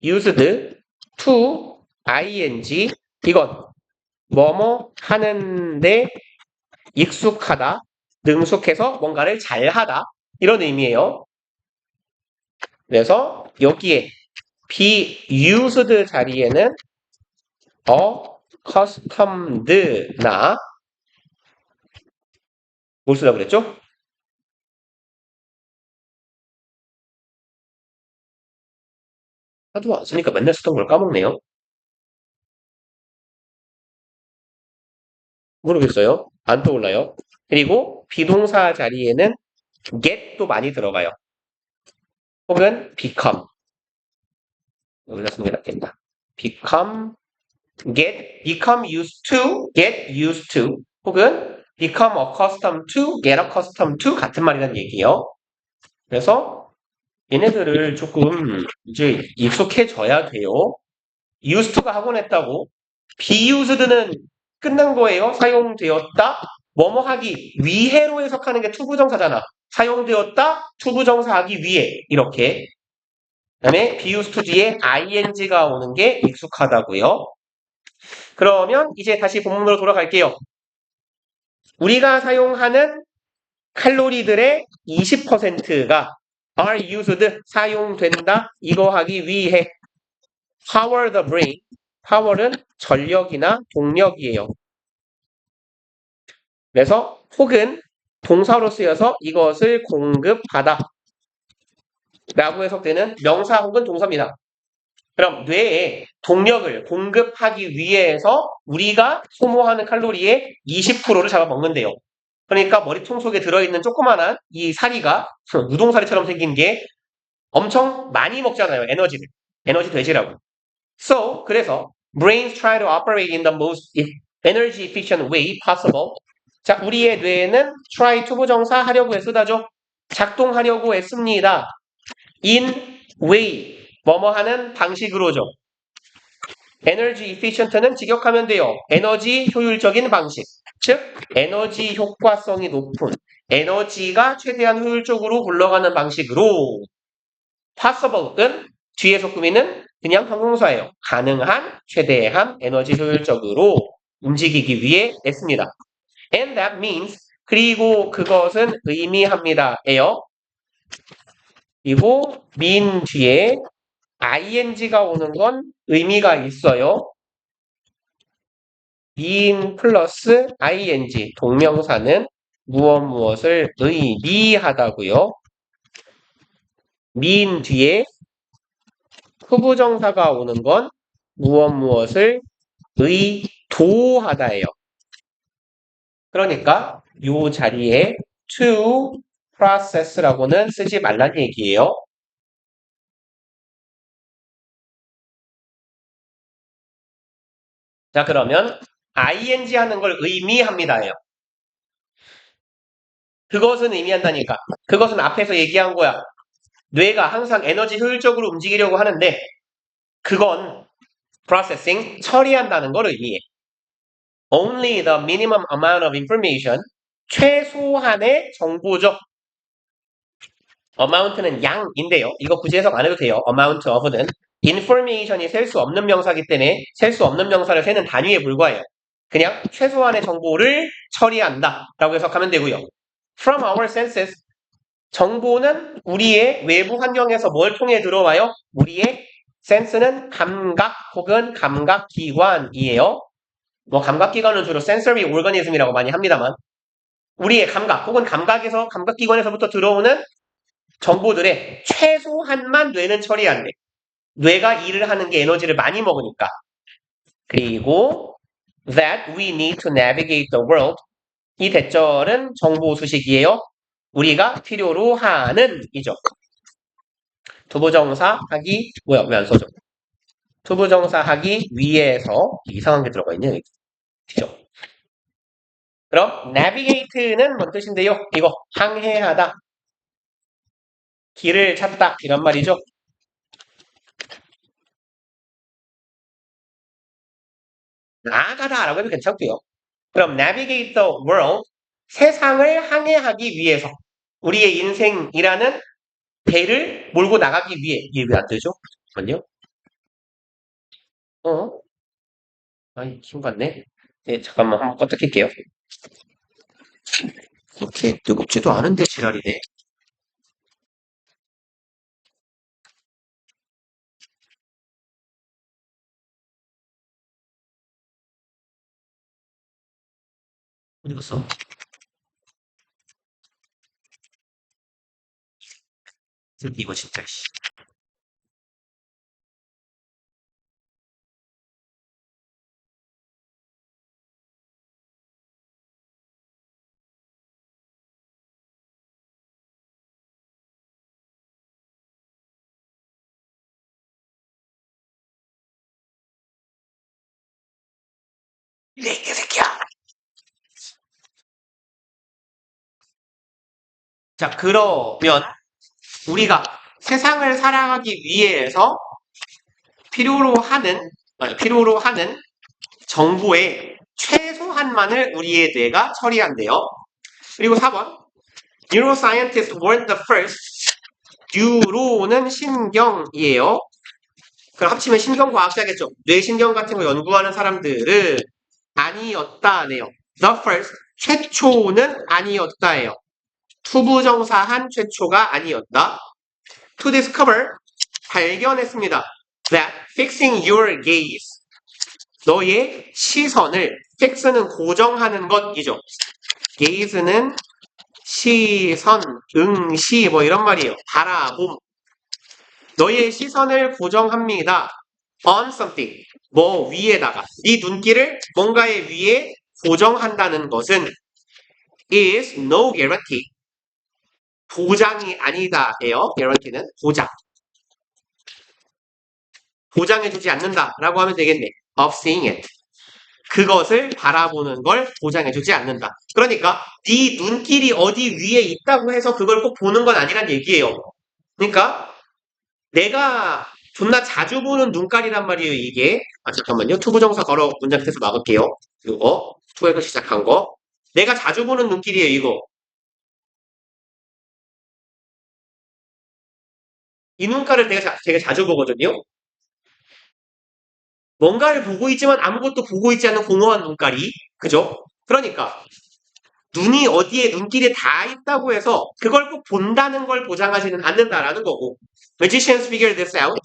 used to ing 이건 뭐뭐 하는데 익숙하다, 능숙해서 뭔가를 잘하다 이런 의미예요. 그래서 여기에 be used 자리에는 accustomed나 뭘 쓰라고 그랬죠? 하도 안 쓰니까 맨날 쓰던 걸 까먹네요. 모르겠어요. 안 떠올라요. 그리고 비동사 자리에는 get도 많이 들어가요. 혹은 become. 여기다 쓰는 게 낫겠다. become used to, get used to. 혹은 become accustomed to, get accustomed to 같은 말이라는 얘기예요. 그래서 얘네들을 조금 이제 익숙해져야 돼요. used to가 하곤 했다고. be used는 끝난 거예요. 사용되었다. 뭐뭐 하기 위해로 해석하는 게 투부정사잖아. 사용되었다. 투부정사 하기 위해. 이렇게. 그 다음에 be used to 뒤에 ing가 오는 게 익숙하다고요. 그러면 이제 다시 본문으로 돌아갈게요. 우리가 사용하는 칼로리들의 20%가 are used, 사용된다. 이거 하기 위해. power the brain. power는 전력이나 동력이에요. 그래서 혹은 동사로 쓰여서 이것을 공급하다 라고 해석되는 명사 혹은 동사입니다. 그럼 뇌에 동력을 공급하기 위해서 우리가 소모하는 칼로리의 20%를 잡아먹는데요. 그러니까 머리통 속에 들어있는 조그만한 이 사리가 우동사리처럼 생긴 게 엄청 많이 먹잖아요. 에너지를. 에너지 돼지라고. 그래서 brains try to operate in the most energy efficient way possible. 자, 우리의 뇌는 try 투부정사 하려고 애쓰다죠. 작동하려고 애씁니다. in way 뭐뭐 하는 방식으로죠. 에너지 efficient는 직역하면 돼요. 에너지 효율적인 방식. 즉 에너지 효과성이 높은 에너지가 최대한 효율적으로 굴러가는 방식으로 possible은 뒤에서 꾸미는 그냥 형용사예요. 가능한, 최대한 에너지 효율적으로 움직이기 위해 했습니다. And that means 그리고 그것은 의미합니다. 에요. 그리고 mean 뒤에 ing가 오는 건 의미가 있어요. mean 플러스 ing 동명사는 무엇을 의미하다고요. mean 뒤에 후부정사가 오는 건 무엇을 의도하다예요. 그러니까 이 자리에 to process라고는 쓰지 말란 얘기예요. 자, 그러면 ing 하는 걸 의미합니다예요. 그것은 의미한다니까. 그것은 앞에서 얘기한 거야. 뇌가 항상 에너지 효율적으로 움직이려고 하는데 그건 processing, 처리한다는 걸 의미해. Only the minimum amount of information, 최소한의 정보죠. amount는 양인데요. 이거 굳이 해석 안 해도 돼요. amount of는. information이 셀 수 없는 명사이기 때문에 셀 수 없는 명사를 세는 단위에 불과해요. 그냥 최소한의 정보를 처리한다 라고 해석하면 되고요. From our senses, 정보는 우리의 외부 환경에서 뭘 통해 들어와요? 우리의 센스는 감각 혹은 감각기관이에요. 뭐 감각기관은 주로 sensory organism이라고 많이 합니다만 우리의 감각 혹은 감각기관에서부터 들어오는 정보들의 최소한만 뇌는 처리한대. 뇌가 일을 하는 게 에너지를 많이 먹으니까. 그리고 that we need to navigate the world. 이 대절은 정보 수식이에요. 우리가 필요로 하는 이죠. 투부정사 하기 뭐야 왜 안 써져? 투부정사 하기 위에서 이상한 게 들어가 있네요. 그죠? 그럼 navigate는 뭔 뜻인데요? 이거 항해하다, 길을 찾다 이런 말이죠. 나아가다라고 해도 괜찮고요. 그럼 navigate the world, 세상을 항해하기 위해서 우리의 인생이라는 배를 몰고 나가기 위해 이게 왜 안 되죠? 잠깐만요. 어? 아이 힘 같네. 네, 잠깐만 한번 껐다 킬게요. 이렇게 뜨겁지도 않은데 지랄이네. 어디 갔어? 이거 진짜 씨. 이 새끼야. 자, 그러면 우리가 세상을 살아가기 위해서 필요로 하는 정보의 최소한만을 우리의 뇌가 처리한대요. 그리고 4번. Neuroscientists weren't the first. 뉴로는 신경이에요. 그럼 합치면 신경과학자겠죠. 뇌신경 같은 거 연구하는 사람들은 아니었다네요. The first. 최초는 아니었다예요. 투부정사한 최초가 아니었다. To discover. 발견했습니다. That fixing your gaze. 너의 시선을 fix는 고정하는 것이죠. gaze는 시선, 응시 뭐 이런 말이에요. 바라봄. 너의 시선을 고정합니다. on something. 뭐 위에다가. 네 눈길을 뭔가의 위에 고정한다는 것은 is no guarantee. 보장이 아니다예요. guarantee는 보장. 보장해주지 않는다라고 하면 되겠네. of seeing it. 그것을 바라보는 걸 보장해주지 않는다. 그러니까 네 눈길이 어디 위에 있다고 해서 그걸 꼭 보는 건 아니란 얘기예요. 그러니까 내가 존나 자주 보는 눈깔이란 말이에요, 이게. 아, 잠깐만요. 투부정사 걸어 문장 밑에서 막을게요. 이거 투에서 시작한 거. 내가 자주 보는 눈길이에요, 이거. 이 눈깔을 되게 자주 보거든요. 뭔가를 보고 있지만 아무것도 보고 있지 않는 공허한 눈깔이. 그죠? 그러니까 눈이 어디에 눈길이 다 있다고 해서 그걸 꼭 본다는 걸 보장하지는 않는다라는 거고. Magicians figured this out.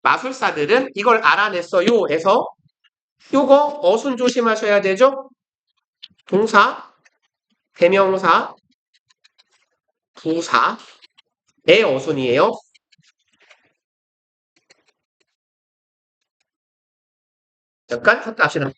마술사들은 이걸 알아냈어요 해서 요거 어순 조심하셔야 되죠? 동사, 대명사, 부사의 어순이에요. 잠깐 섰다 합시다.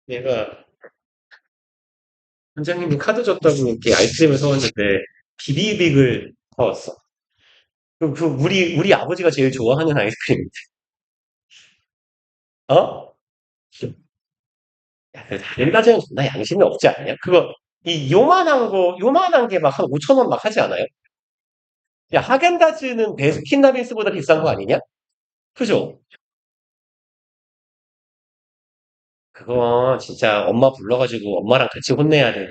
얘가 원장님이 카드 줬다고 이렇게 아이스크림을 사왔는데 비비빅을 사왔어. 우리 아버지가 제일 좋아하는 아이스크림인데. 어? 야, 그 다른 과자는 존나 양심이 없지 않냐? 요만한 게 막 한 5천 원 막 하지 않아요? 야, 하겐다즈는 베스킨라빈스보다 비싼 거 아니냐? 그죠? 그거 진짜 엄마 불러가지고 엄마랑 같이 혼내야 돼.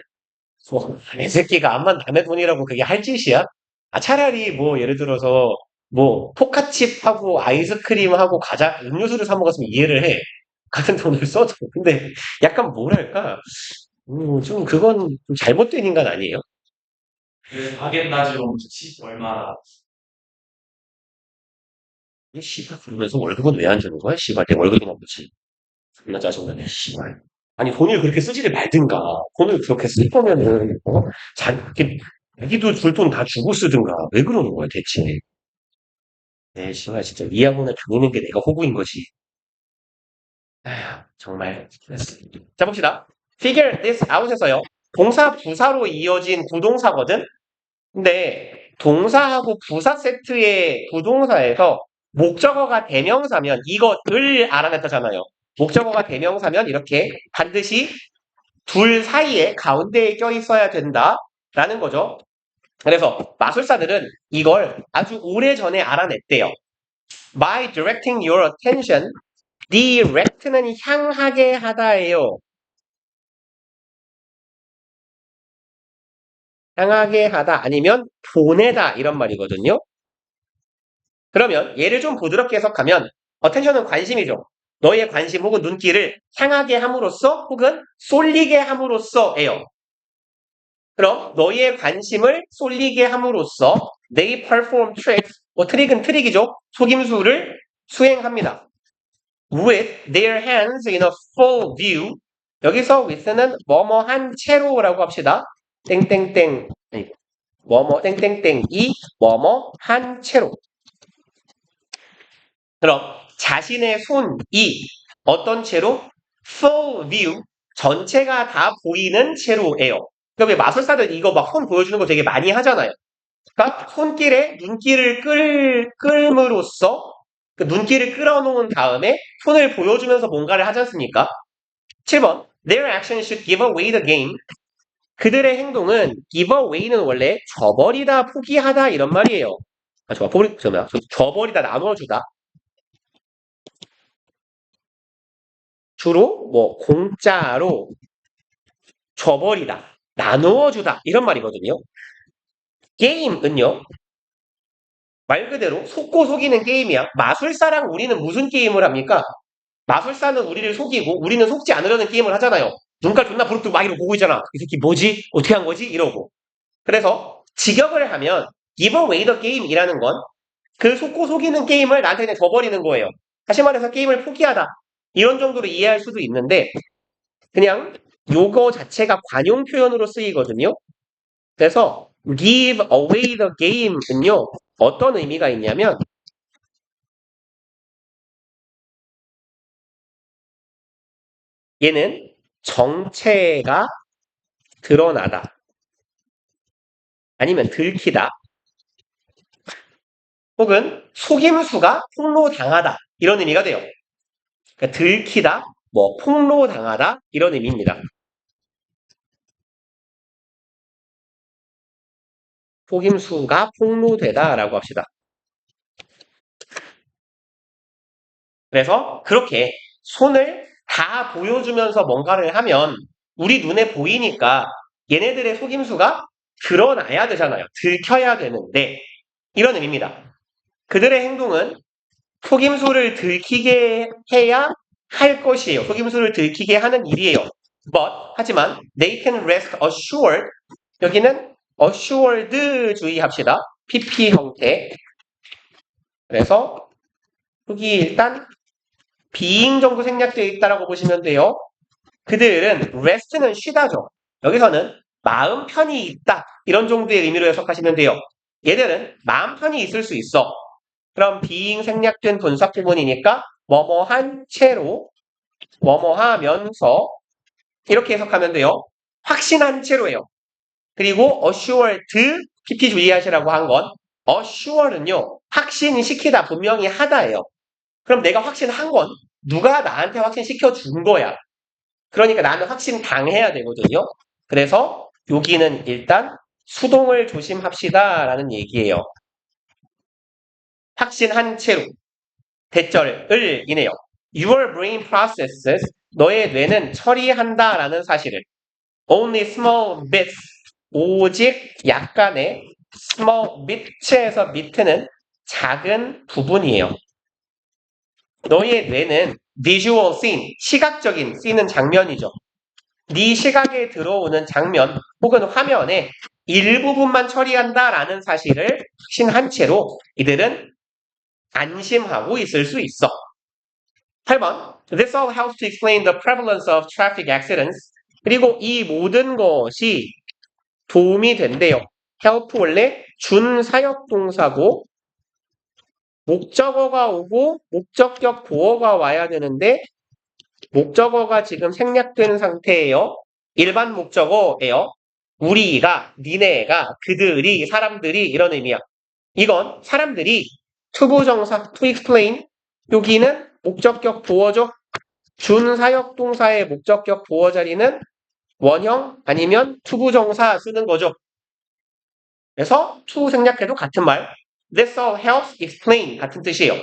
애 새끼가 암만 남의 돈이라고 그게 할 짓이야? 아, 차라리 뭐 예를 들어서 뭐 포카칩하고 아이스크림하고 과자, 음료수를 사 먹었으면 이해를 해. 같은 돈을 써도. 근데 약간 뭐랄까, 좀 그건 좀 잘못된 인간 아니에요? 그 하겐다즈로 치 얼마나 이 씨발 그러면서 월급은 왜 안 주는 거야? 씨발 내 월급은 없지. 존나 짜증나네, 씨발. 아니, 돈을 그렇게 쓰지를 말든가. 돈을 그렇게 쓸 거면은, 자기도 줄 돈 다 주고 쓰든가. 왜 그러는 거야, 대체. 네, 씨발, 진짜 이하고는 다니는 게 내가 호구인 거지. 아휴, 정말. 자, 봅시다. Figure this out에서요. 동사, 부사로 이어진 부동사거든? 근데, 동사하고 부사 세트의 부동사에서 목적어가 대명사면 이것을 알아냈다잖아요. 목적어가 대명사면 이렇게 반드시 둘 사이에 가운데에 껴 있어야 된다라는 거죠. 그래서 마술사들은 이걸 아주 오래전에 알아냈대요. By directing your attention, direct는 향하게 하다예요. 향하게 하다 아니면 보내다 이런 말이거든요. 그러면 얘를 좀 부드럽게 해석하면 attention은 관심이죠. 너의 관심 혹은 눈길을 향하게 함으로써 혹은 쏠리게 함으로써예요. 그럼 너희의 관심을 쏠리게 함으로써 they perform tricks, 트릭은 트릭이죠. 속임수를 수행합니다. with their hands in a full view. 여기서 with는 뭐뭐한 채로라고 합시다. 땡땡땡 뭐뭐 땡땡땡이 뭐뭐한 채로. 그럼 자신의 손이 어떤 채로? full view, 전체가 다 보이는 채로예요. 그러니까 마술사들 이거 막 손 보여주는 거 되게 많이 하잖아요. 그러니까 손길에 눈길을 끌므로써 그 눈길을 끌어놓은 다음에 손을 보여주면서 뭔가를 하지 않습니까? 7번. Their actions should give away the game. 그들의 행동은 give away는 원래 줘버리다, 포기하다 이런 말이에요. 줘버리다, 나눠주다. 주로 뭐 공짜로 줘버리다, 나누어주다 이런 말이거든요. 게임은요. 말 그대로 속고 속이는 게임이야. 마술사랑 우리는 무슨 게임을 합니까? 마술사는 우리를 속이고 우리는 속지 않으려는 게임을 하잖아요. 눈깔 존나 부릅뜨고 막 이러고 보고 있잖아. 이 새끼 뭐지? 어떻게 한 거지? 이러고. 그래서 직역을 하면 give away the game이라는 건 그 속고 속이는 게임을 나한테 그냥 줘버리는 거예요. 다시 말해서 게임을 포기하다. 이런 정도로 이해할 수도 있는데 그냥 요거 자체가 관용 표현으로 쓰이거든요. 그래서 give away the game은요. 어떤 의미가 있냐면 얘는 정체가 드러나다. 아니면 들키다. 혹은 속임수가 폭로당하다. 이런 의미가 돼요. 그러니까 들키다, 뭐 폭로당하다 이런 의미입니다. 속임수가 폭로되다라고 합시다. 그래서 그렇게 손을 다 보여주면서 뭔가를 하면 우리 눈에 보이니까 얘네들의 속임수가 드러나야 되잖아요. 들켜야 되는데 이런 의미입니다. 그들의 행동은 속임수를 들키게 해야 할 것이에요. 속임수를 들키게 하는 일이에요. But 하지만 they can rest assured 여기는 assured 주의합시다. PP 형태. 그래서 여기 일단 being 정도 생략되어 있다라고 보시면 돼요. 그들은 rest는 쉬다죠. 여기서는 마음 편히 있다 이런 정도의 의미로 해석하시면 돼요. 얘들은 마음 편히 있을 수 있어. 그럼 being 생략된 분사 부분이니까 뭐뭐한 채로 뭐뭐하면서 이렇게 해석하면 돼요. 확신한 채로예요. 그리고 assured, PP 주의하시라고 한 건 assured는요. 확신시키다, 분명히 하다예요. 그럼 내가 확신한 건 누가 나한테 확신시켜 준 거야. 그러니까 나는 확신 당해야 되거든요. 그래서 여기는 일단 수동을 조심합시다라는 얘기예요. 확신한 채로 대절을 이네요. Your brain processes, 너의 뇌는 처리한다라는 사실을 only small bits, 오직 약간의 small bit에서 bit는 작은 부분이에요. 너의 뇌는 visual scene, 시각적인 scene은 장면이죠. 네 시각에 들어오는 장면 혹은 화면의 일부분만 처리한다라는 사실을 확신한 채로 이들은 안심하고 있을 수 있어. 8번. This all helps to explain the prevalence of traffic accidents. 그리고 이 모든 것이 도움이 된대요. help 원래 준사역 동사고 목적어가 오고 목적격 보어가 와야 되는데 목적어가 지금 생략된 상태예요. 일반 목적어예요. 우리가, 니네가, 그들이, 사람들이 이런 의미야. 이건 사람들이 투부정사, to explain 여기는 목적격 보어죠. 준사역 동사의 목적격 보어 자리는 원형 아니면 투부정사 쓰는 거죠. 그래서 to 생략해도 같은 말. This all helps explain 같은 뜻이에요.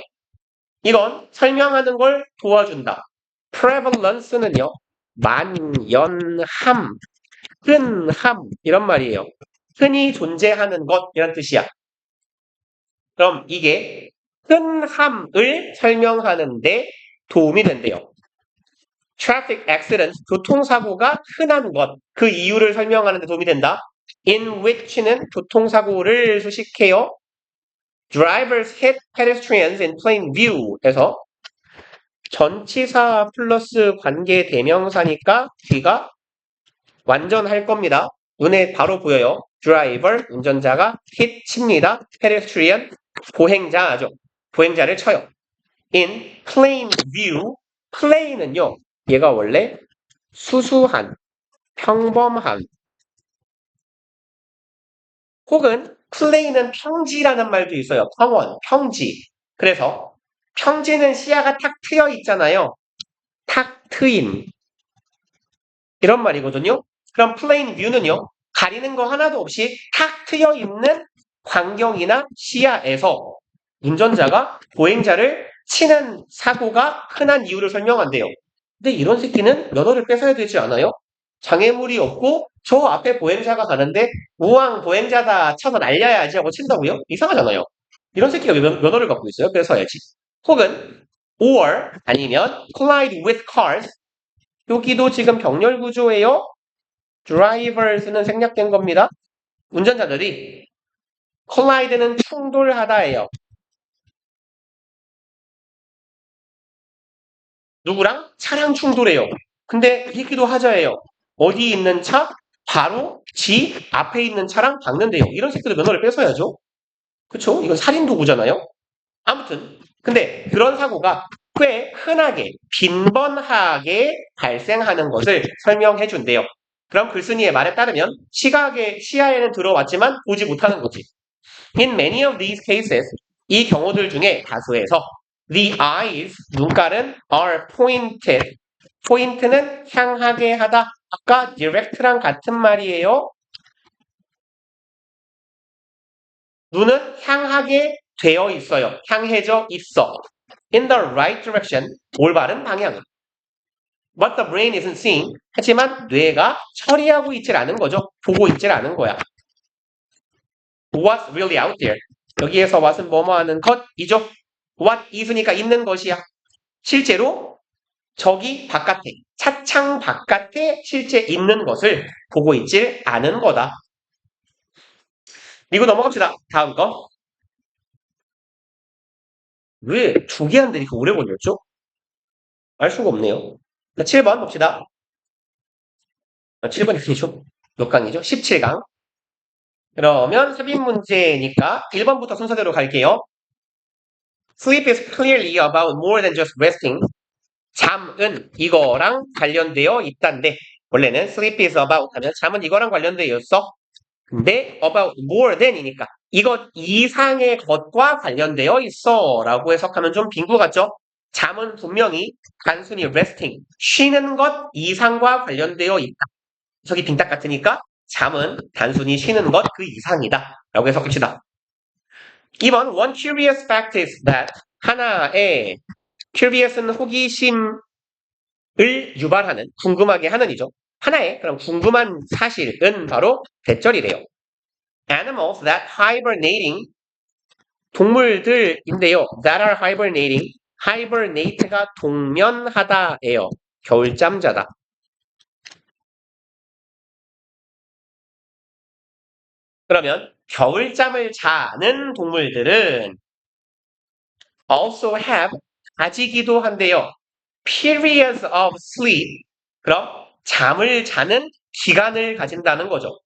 이건 설명하는 걸 도와준다. prevalence는요. 만연함, 흔함 이런 말이에요. 흔히 존재하는 것 이런 뜻이야. 그럼 이게 흔함을 설명하는데 도움이 된대요. traffic accident, 교통사고가 흔한 것, 그 이유를 설명하는 데 도움이 된다. in which는 교통사고를 수식해요. drivers hit pedestrians in plain view 에서 전치사 플러스 관계 대명사니까 뒤가 완전할 겁니다. 눈에 바로 보여요. driver, 운전자가 hit, 칩니다. pedestrian, 보행자죠. 보행자를 쳐요. in plain view, plain은요. 얘가 원래 수수한, 평범한 혹은 plain은 평지라는 말도 있어요. 평원, 평지. 그래서 평지는 시야가 탁 트여 있잖아요. 탁 트인 이런 말이거든요. 그럼 plain view는요. 가리는 거 하나도 없이 탁 트여 있는 광경이나 시야에서 운전자가 보행자를 치는 사고가 흔한 이유를 설명한대요. 근데 이런 새끼는 면허를 뺏어야 되지 않아요? 장애물이 없고 저 앞에 보행자가 가는데 우왕 보행자다 쳐서 날려야지 하고 친다고요? 이상하잖아요. 이런 새끼가 왜 면허를 갖고 있어요? 뺏어야지. 혹은 or 아니면 collide with cars 여기도 지금 병렬 구조예요. drivers는 생략된 겁니다. 운전자들이 collide는 충돌하다예요. 누구랑? 차량 충돌해요. 근데 얘기도 하자예요. 어디 있는 차? 바로 지 앞에 있는 차랑 박는데요. 이런 새끼들 면허를 뺏어야죠. 그쵸? 이건 살인 도구잖아요. 아무튼 근데 그런 사고가 꽤 흔하게 빈번하게 발생하는 것을 설명해 준대요. 그럼 글쓴이의 말에 따르면 시야에는 들어왔지만 보지 못하는 거지. In many of these cases, 이 경우들 중에 다수에서 the eyes, 눈깔은 are pointed. 포인트는 향하게 하다. 아까 direct랑 같은 말이에요. 눈은 향하게 되어 있어요. 향해져 있어. In the right direction, 올바른 방향. But the brain isn't seeing. 하지만 뇌가 처리하고 있질 않은 거죠. 보고 있질 않은 거야. What's really out there? 여기에서 what은 뭐뭐 하는 것이죠. What is으니까 있는 것이야. 실제로 저기 바깥에, 차창 바깥에 실제 있는 것을 보고 있질 않은 거다. 이거 넘어갑시다. 다음 거. 왜 두 개 하는데 이렇게 오래 걸렸죠? 알 수가 없네요. 7번 봅시다. 7번이 아니죠? 몇 강이죠? 17강. 그러면 삽입 문제니까 1번부터 순서대로 갈게요. Sleep is clearly about more than just resting. 잠은 이거랑 관련되어 있단데 원래는 sleep is about 하면 잠은 이거랑 관련되어 있어. 근데 about more than이니까 이것 이상의 것과 관련되어 있어 라고 해석하면 좀 빈구 같죠? 잠은 분명히 단순히 resting, 쉬는 것 이상과 관련되어 있다. 해석이 빈딱 같으니까 잠은 단순히 쉬는 것 그 이상이다 라고 해석합시다. 2번 One curious fact is that 하나의 curious는 호기심을 유발하는 궁금하게 하는 이죠. 하나의 그럼 궁금한 사실은 바로 대절이래요. Animals that hibernating 동물들인데요. That are hibernating. hibernate가 동면하다예요. 겨울잠 자다. 그러면 겨울잠을 자는 동물들은 also have 가지기도 한데요. periods of sleep. 그럼 잠을 자는 기간을 가진다는 거죠.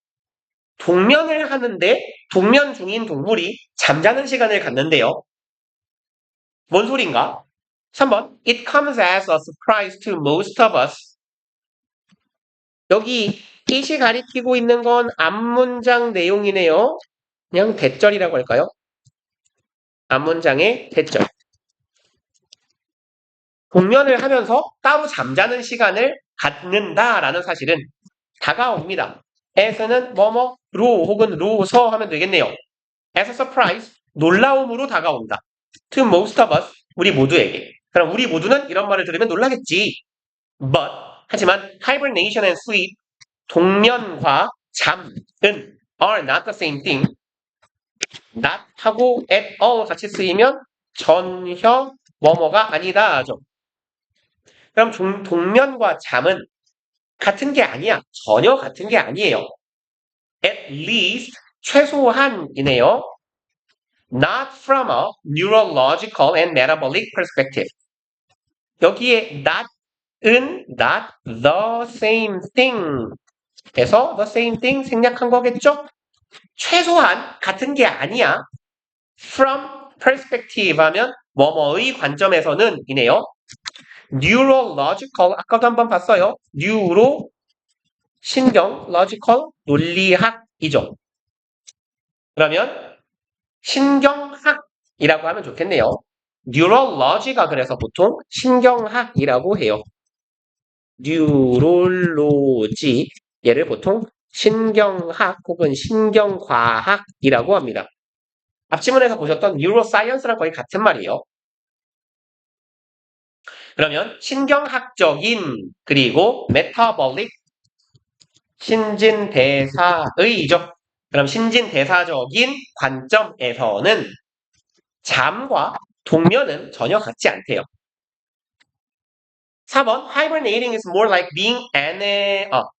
동면을 하는데 동면 중인 동물이 잠자는 시간을 갖는데요. 뭔 소린가? 3번 It comes as a surprise to most of us. 여기 it이 가리키고 있는 건 앞문장 내용이네요. 그냥 대절이라고 할까요? 앞문장의 대절. 동면을 하면서 따로 잠자는 시간을 갖는다라는 사실은 다가옵니다. as는 뭐뭐로 혹은 로서 하면 되겠네요. as a surprise, 놀라움으로 다가온다. to most of us, 우리 모두에게. 그럼 우리 모두는 이런 말을 들으면 놀라겠지. But, 하지만 hibernation and sleep, 동면과 잠은 are not the same thing. not 하고 at all 같이 쓰이면 전혀 뭐뭐가 아니다죠. 그럼 동면과 잠은 같은 게 아니야. 전혀 같은 게 아니에요. At least 최소한이네요. Not from a neurological and metabolic perspective. 여기에 not은 not the same thing 에서 the same thing 생략한 거겠죠? 최소한 같은 게 아니야. From perspective 하면 뭐뭐의 관점에서는 이네요. neurological 아까도 한번 봤어요. neuro 신경, logical 논리학이죠. 그러면 신경학이라고 하면 좋겠네요. neurology가 그래서 보통 신경학이라고 해요. neurology 얘를 보통 신경학 혹은 신경과학이라고 합니다. 앞지문에서 보셨던 neuroscience랑 거의 같은 말이에요. 그러면 신경학적인 그리고 metabolic 신진대사의죠. 그럼 신진대사적인 관점에서는 잠과 동면은 전혀 같지 않대요. 4번 Hibernating is more like being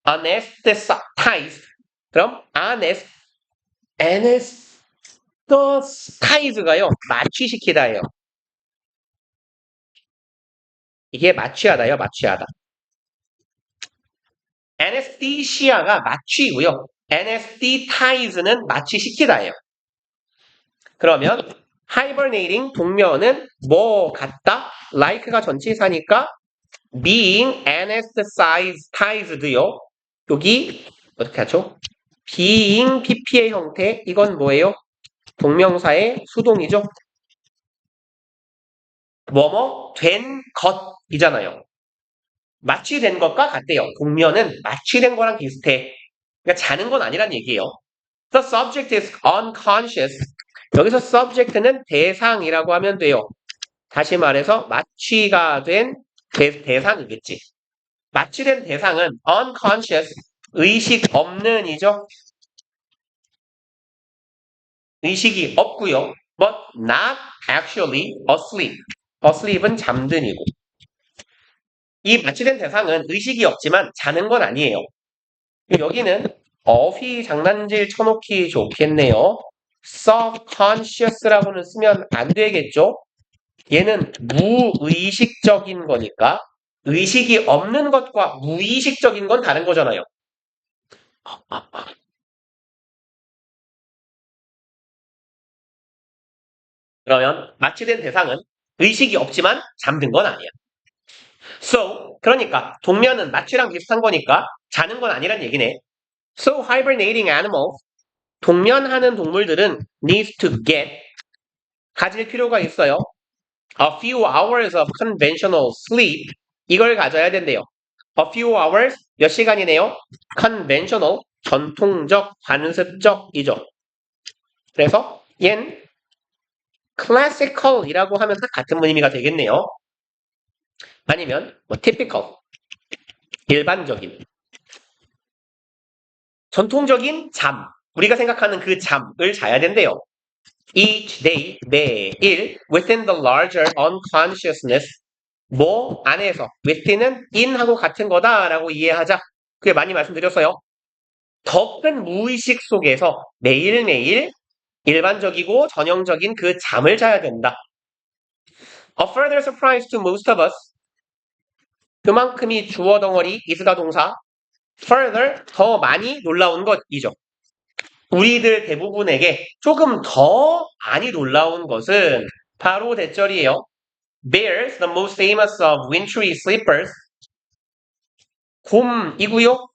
anesthetized. 그럼 anesthetized가요. 마취시키다예요. 이게 마취하다요. 마취하다. anesthesia가 마취고요. anesthetize는 마취시키다예요. 그러면 hibernating 동면은 뭐 같다? like가 전치사니까 being anesthetized요. 여기 어떻게 하죠? being PP의 형태 이건 뭐예요? 동명사의 수동이죠. 뭐뭐 된 것이잖아요. 마취된 것과 같대요. 동면은 마취된 거랑 비슷해. 그러니까 자는 건 아니란 얘기예요. The subject is unconscious. 여기서 subject는 대상이라고 하면 돼요. 다시 말해서 마취가 된 대상이겠지. 마취된 대상은 unconscious, 의식 없는 이죠. 의식이 없고요. But not actually asleep. asleep은 잠든 이고. 이 마취된 대상은 의식이 없지만 자는 건 아니에요. 여기는 어휘 장난질 쳐놓기 좋겠네요. subconscious라고는 쓰면 안 되겠죠? 얘는 무의식적인 거니까 의식이 없는 것과 무의식적인 건 다른 거잖아요. 그러면 마취된 대상은 의식이 없지만 잠든 건 아니야. So, 그러니까 동면은 마취랑 비슷한 거니까 자는 건 아니란 얘기네. So, hibernating animals, 동면하는 동물들은 needs to get, 가질 필요가 있어요. A few hours of conventional sleep, 이걸 가져야 된대요. A few hours, 몇 시간이네요? Conventional, 전통적, 관습적이죠. 그래서 얜 classical이라고 하면 딱 같은 의미가 되겠네요. 아니면 뭐 typical, 일반적인, 전통적인 잠, 우리가 생각하는 그 잠을 자야 된대요. Each day, 매일, within the larger unconsciousness, 뭐 안에서, within은 in하고 같은 거다라고 이해하자. 그게 많이 말씀드렸어요. 더 큰 무의식 속에서 매일매일 일반적이고 전형적인 그 잠을 자야 된다. A further surprise to most of us. 그만큼이 주어 덩어리, is가 동사. Further, 더 많이 놀라운 것이죠. 우리들 대부분에게 조금 더 많이 놀라운 것은 바로 대절이에요. Bears, the most famous of wintry sleepers. 곰이고요.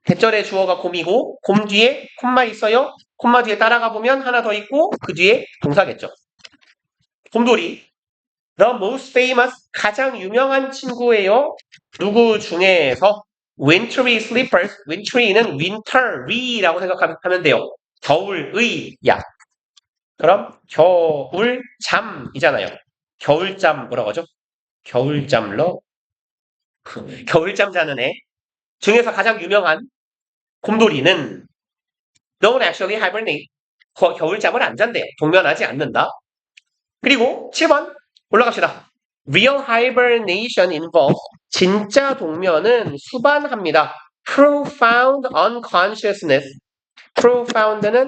대절의 주어가 곰이고 곰 뒤에 콤마 있어요. 콤마 뒤에 따라가 보면 하나 더 있고 그 뒤에 동사겠죠. 곰돌이. The most famous, 가장 유명한 친구예요. 누구 중에서 wintry sleepers, wintry는 winterly라고 생각하면 돼요. 겨울의야. 그럼 겨울잠이잖아요. 겨울잠 뭐라고 하죠? 겨울잠러? 겨울잠 자는 애 중에서 가장 유명한 곰돌이는 don't actually hibernate. 겨울잠을 안 잔대요. 동면하지 않는다. 그리고 7번 올라갑시다. Real hibernation involves 진짜 동면은 수반합니다. Profound unconsciousness. Profound는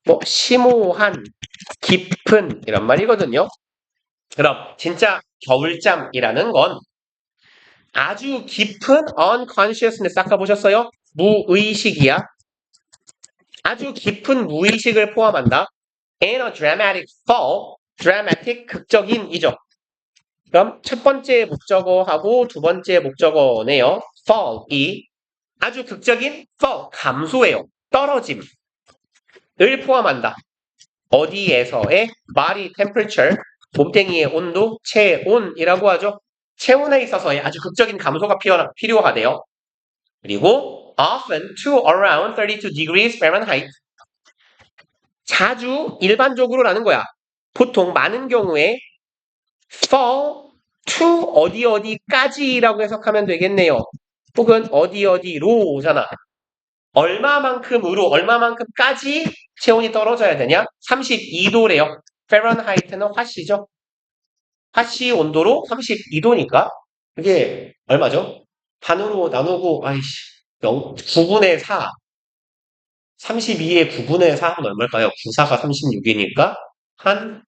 뭐 심오한, 깊은 이런 말이거든요. 그럼 진짜 겨울잠이라는 건 아주 깊은 unconsciousness 아까 보셨어요? 무의식이야. 아주 깊은 무의식을 포함한다. And a dramatic fall. dramatic 극적인이죠. 그럼 첫 번째 목적어하고 두 번째 목적어네요. fall이 아주 극적인 fall, 감소해요. 떨어짐을 포함한다. 어디에서의 body temperature, 몸뚱이의 온도, 체온이라고 하죠. 체온에 있어서의 아주 극적인 감소가 필요하대요. 그리고 often to around 32 degrees Fahrenheit. 자주, 일반적으로라는 거야. 보통 많은 경우에 fall to 어디 어디까지라고 해석하면 되겠네요. 혹은 어디 어디로잖아. 얼마만큼으로, 얼마만큼까지 체온이 떨어져야 되냐? 32도래요. 페런하이트는 화씨죠. 화씨 온도로 32도니까 그게 얼마죠? 반으로 나누고 9분의 4. 32의 9분의 4는 얼마일까요? 9사가 36이니까 한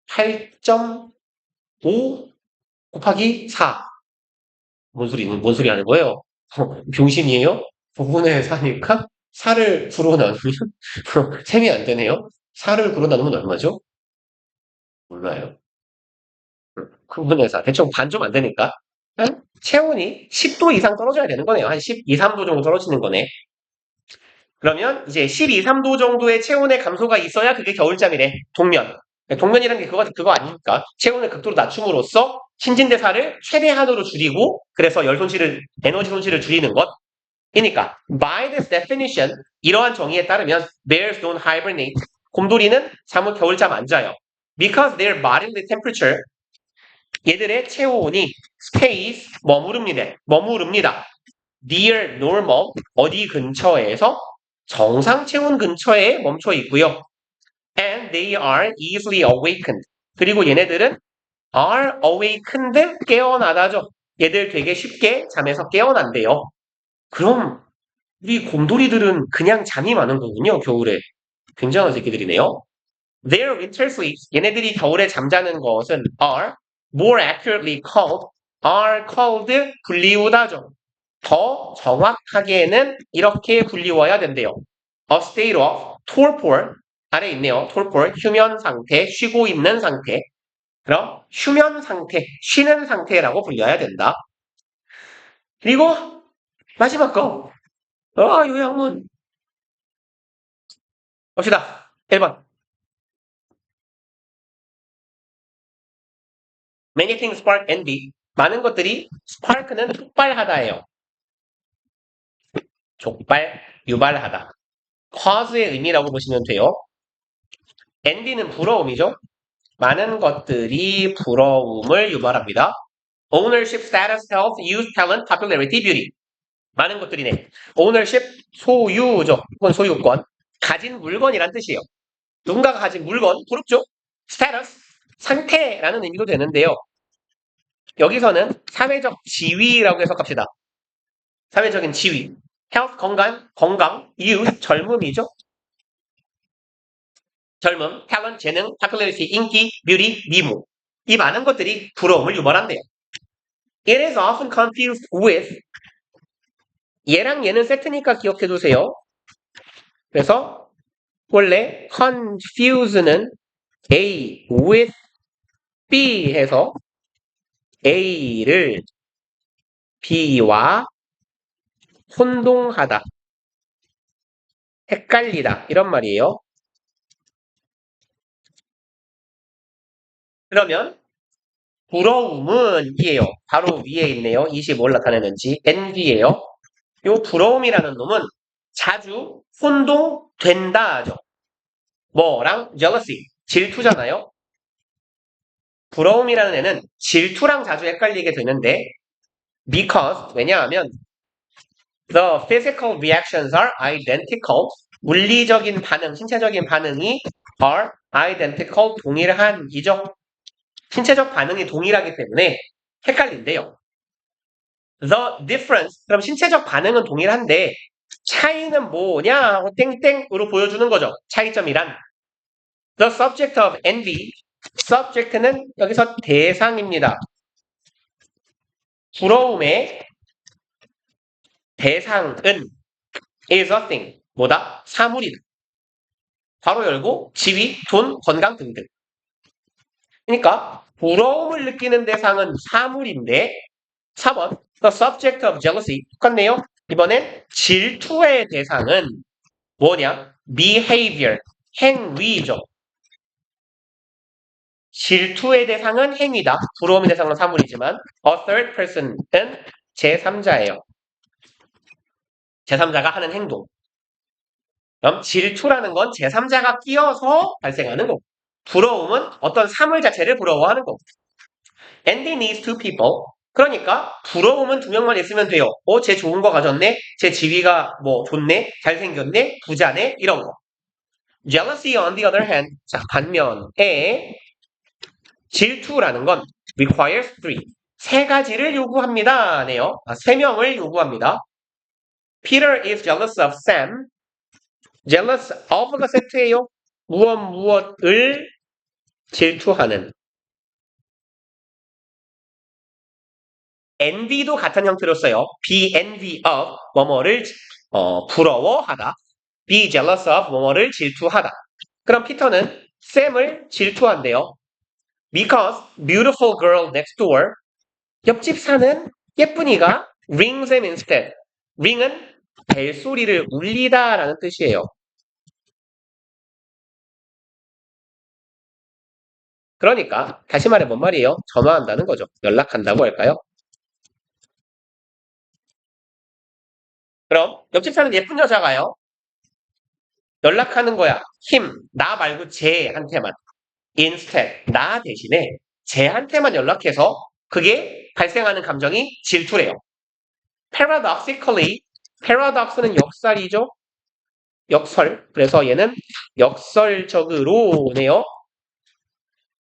8.5 곱하기 4. 뭔 소리 하는 거예요? 병신이에요? 9분의 4니까 4를 9로 나누면 셈이 안 되네요. 4를 9로 나누면 얼마죠? 몰라요. 9분의 4. 대충 반 좀 안 되니까. 체온이 10도 이상 떨어져야 되는 거네요. 한 12, 3도 정도 떨어지는 거네. 그러면 이제 12, 3도 정도의 체온의 감소가 있어야 그게 겨울잠이래. 동면. 동면이라는 게 그거 아닙니까? 체온을 극도로 낮춤으로써 신진대사를 최대한으로 줄이고 그래서 에너지 손실을 줄이는 것. 그러니까 by this definition, 이러한 정의에 따르면 bears don't hibernate. 곰돌이는 겨울잠 안 자요. Because their bodily temperature, 얘들의 체온이 stays, 머무릅니다. near normal, 어디 근처에서 정상 체온 근처에 멈춰 있고요. And they are easily awakened. 그리고 얘네들은 are awakened, 깨어나다죠. 얘들 되게 쉽게 잠에서 깨어난대요. 그럼 우리 곰돌이들은 그냥 잠이 많은 거군요, 겨울에. 굉장한 새끼들이네요. Their winter sleeps, 얘네들이 겨울에 잠자는 것은 are, more accurately called, 불리우다죠. 더 정확하게는 이렇게 불리워야 된대요. A state of torpor, 아래 있네요. torpor, 휴면 상태, 쉬고 있는 상태. 그럼 휴면 상태, 쉬는 상태라고 불려야 된다. 그리고 마지막 거. 요양문. 봅시다. 1번. Many things spark envy. 많은 것들이 spark는 촉발하다예요. 촉발, 유발하다. cause의 의미라고 보시면 돼요. envy는 부러움이죠. 많은 것들이 부러움을 유발합니다. Ownership, status, health, youth, talent, popularity, beauty. 많은 것들이네. Ownership, 소유죠. 혹은 소유권. 가진 물건이란 뜻이에요. 누군가가 가진 물건, 부럽죠? Status, 상태라는 의미도 되는데요. 여기서는 사회적 지위라고 해석합시다. 사회적인 지위. Health, 건강, youth, 젊음이죠. 젊음, talent, 재능, popularity, 인기, beauty, 미모. 이 많은 것들이 부러움을 유발한대요. It is often confused with 얘랑 얘는 세트니까 기억해두세요. 그래서 원래 confuse는 A with B 해서 A를 B와 혼동하다, 헷갈리다 이런 말이에요. 그러면 부러움은 이에요. 바로 위에 있네요. 25를 나타내는지 envy예요. 요 부러움이라는 놈은 자주 혼동된다죠. 뭐랑 jealousy, 질투잖아요. 부러움이라는 애는 질투랑 자주 헷갈리게 되는데 because 왜냐하면 the physical reactions are identical. 물리적인 반응, 신체적인 반응이 are identical, 동일한이죠. 신체적 반응이 동일하기 때문에 헷갈린대요. The difference, 그럼 신체적 반응은 동일한데 차이는 뭐냐 하고 땡땡으로 보여주는 거죠. 차이점이란. The subject of envy, subject는 여기서 대상입니다. 부러움의 대상은 is a thing, 뭐다? 사물이다. 괄호 열고 지위, 돈, 건강 등등. 그러니까 부러움을 느끼는 대상은 사물인데 4번 The subject of jealousy 똑같네요. 이번엔 질투의 대상은 뭐냐? behavior, 행위죠. 질투의 대상은 행위다. 부러움의 대상은 사물이지만 a third person은 제3자예요. 제3자가 하는 행동. 그럼 질투라는 건 제3자가 끼어서 발생하는 거고 부러움은 어떤 사물 자체를 부러워하는 거고 Andy needs two people. 그러니까 부러움은 두 명만 있으면 돼요. 쟤 좋은 거 가졌네? 쟤 지위가 뭐 좋네? 잘생겼네? 부자네? 이런 거. Jealousy on the other hand. 자, 반면에 질투라는 건 requires three. 세 가지를 요구합니다. 네요. 세 명을 요구합니다. Peter is jealous of Sam. jealous of가 세트예요. 무엇을 질투하는. envy도 같은 형태로 써요. be envy of 뭐뭐를 부러워하다. be jealous of 뭐뭐를 질투하다. 그럼 피터는 샘을 질투한대요. Because beautiful girl next door 옆집 사는 예쁜이가 rings him instead. ring은 벨소리를 울리다 라는 뜻이에요. 그러니까 다시 말해 뭔 말이에요? 전화한다는 거죠. 연락한다고 할까요? 그럼 옆집 사는 예쁜 여자가요. 연락하는 거야. 나 말고 쟤한테만. instead, 나 대신에 쟤한테만 연락해서 그게 발생하는 감정이 질투래요. paradoxically, paradox는 역설이죠. 역설. 그래서 얘는 역설적으로네요.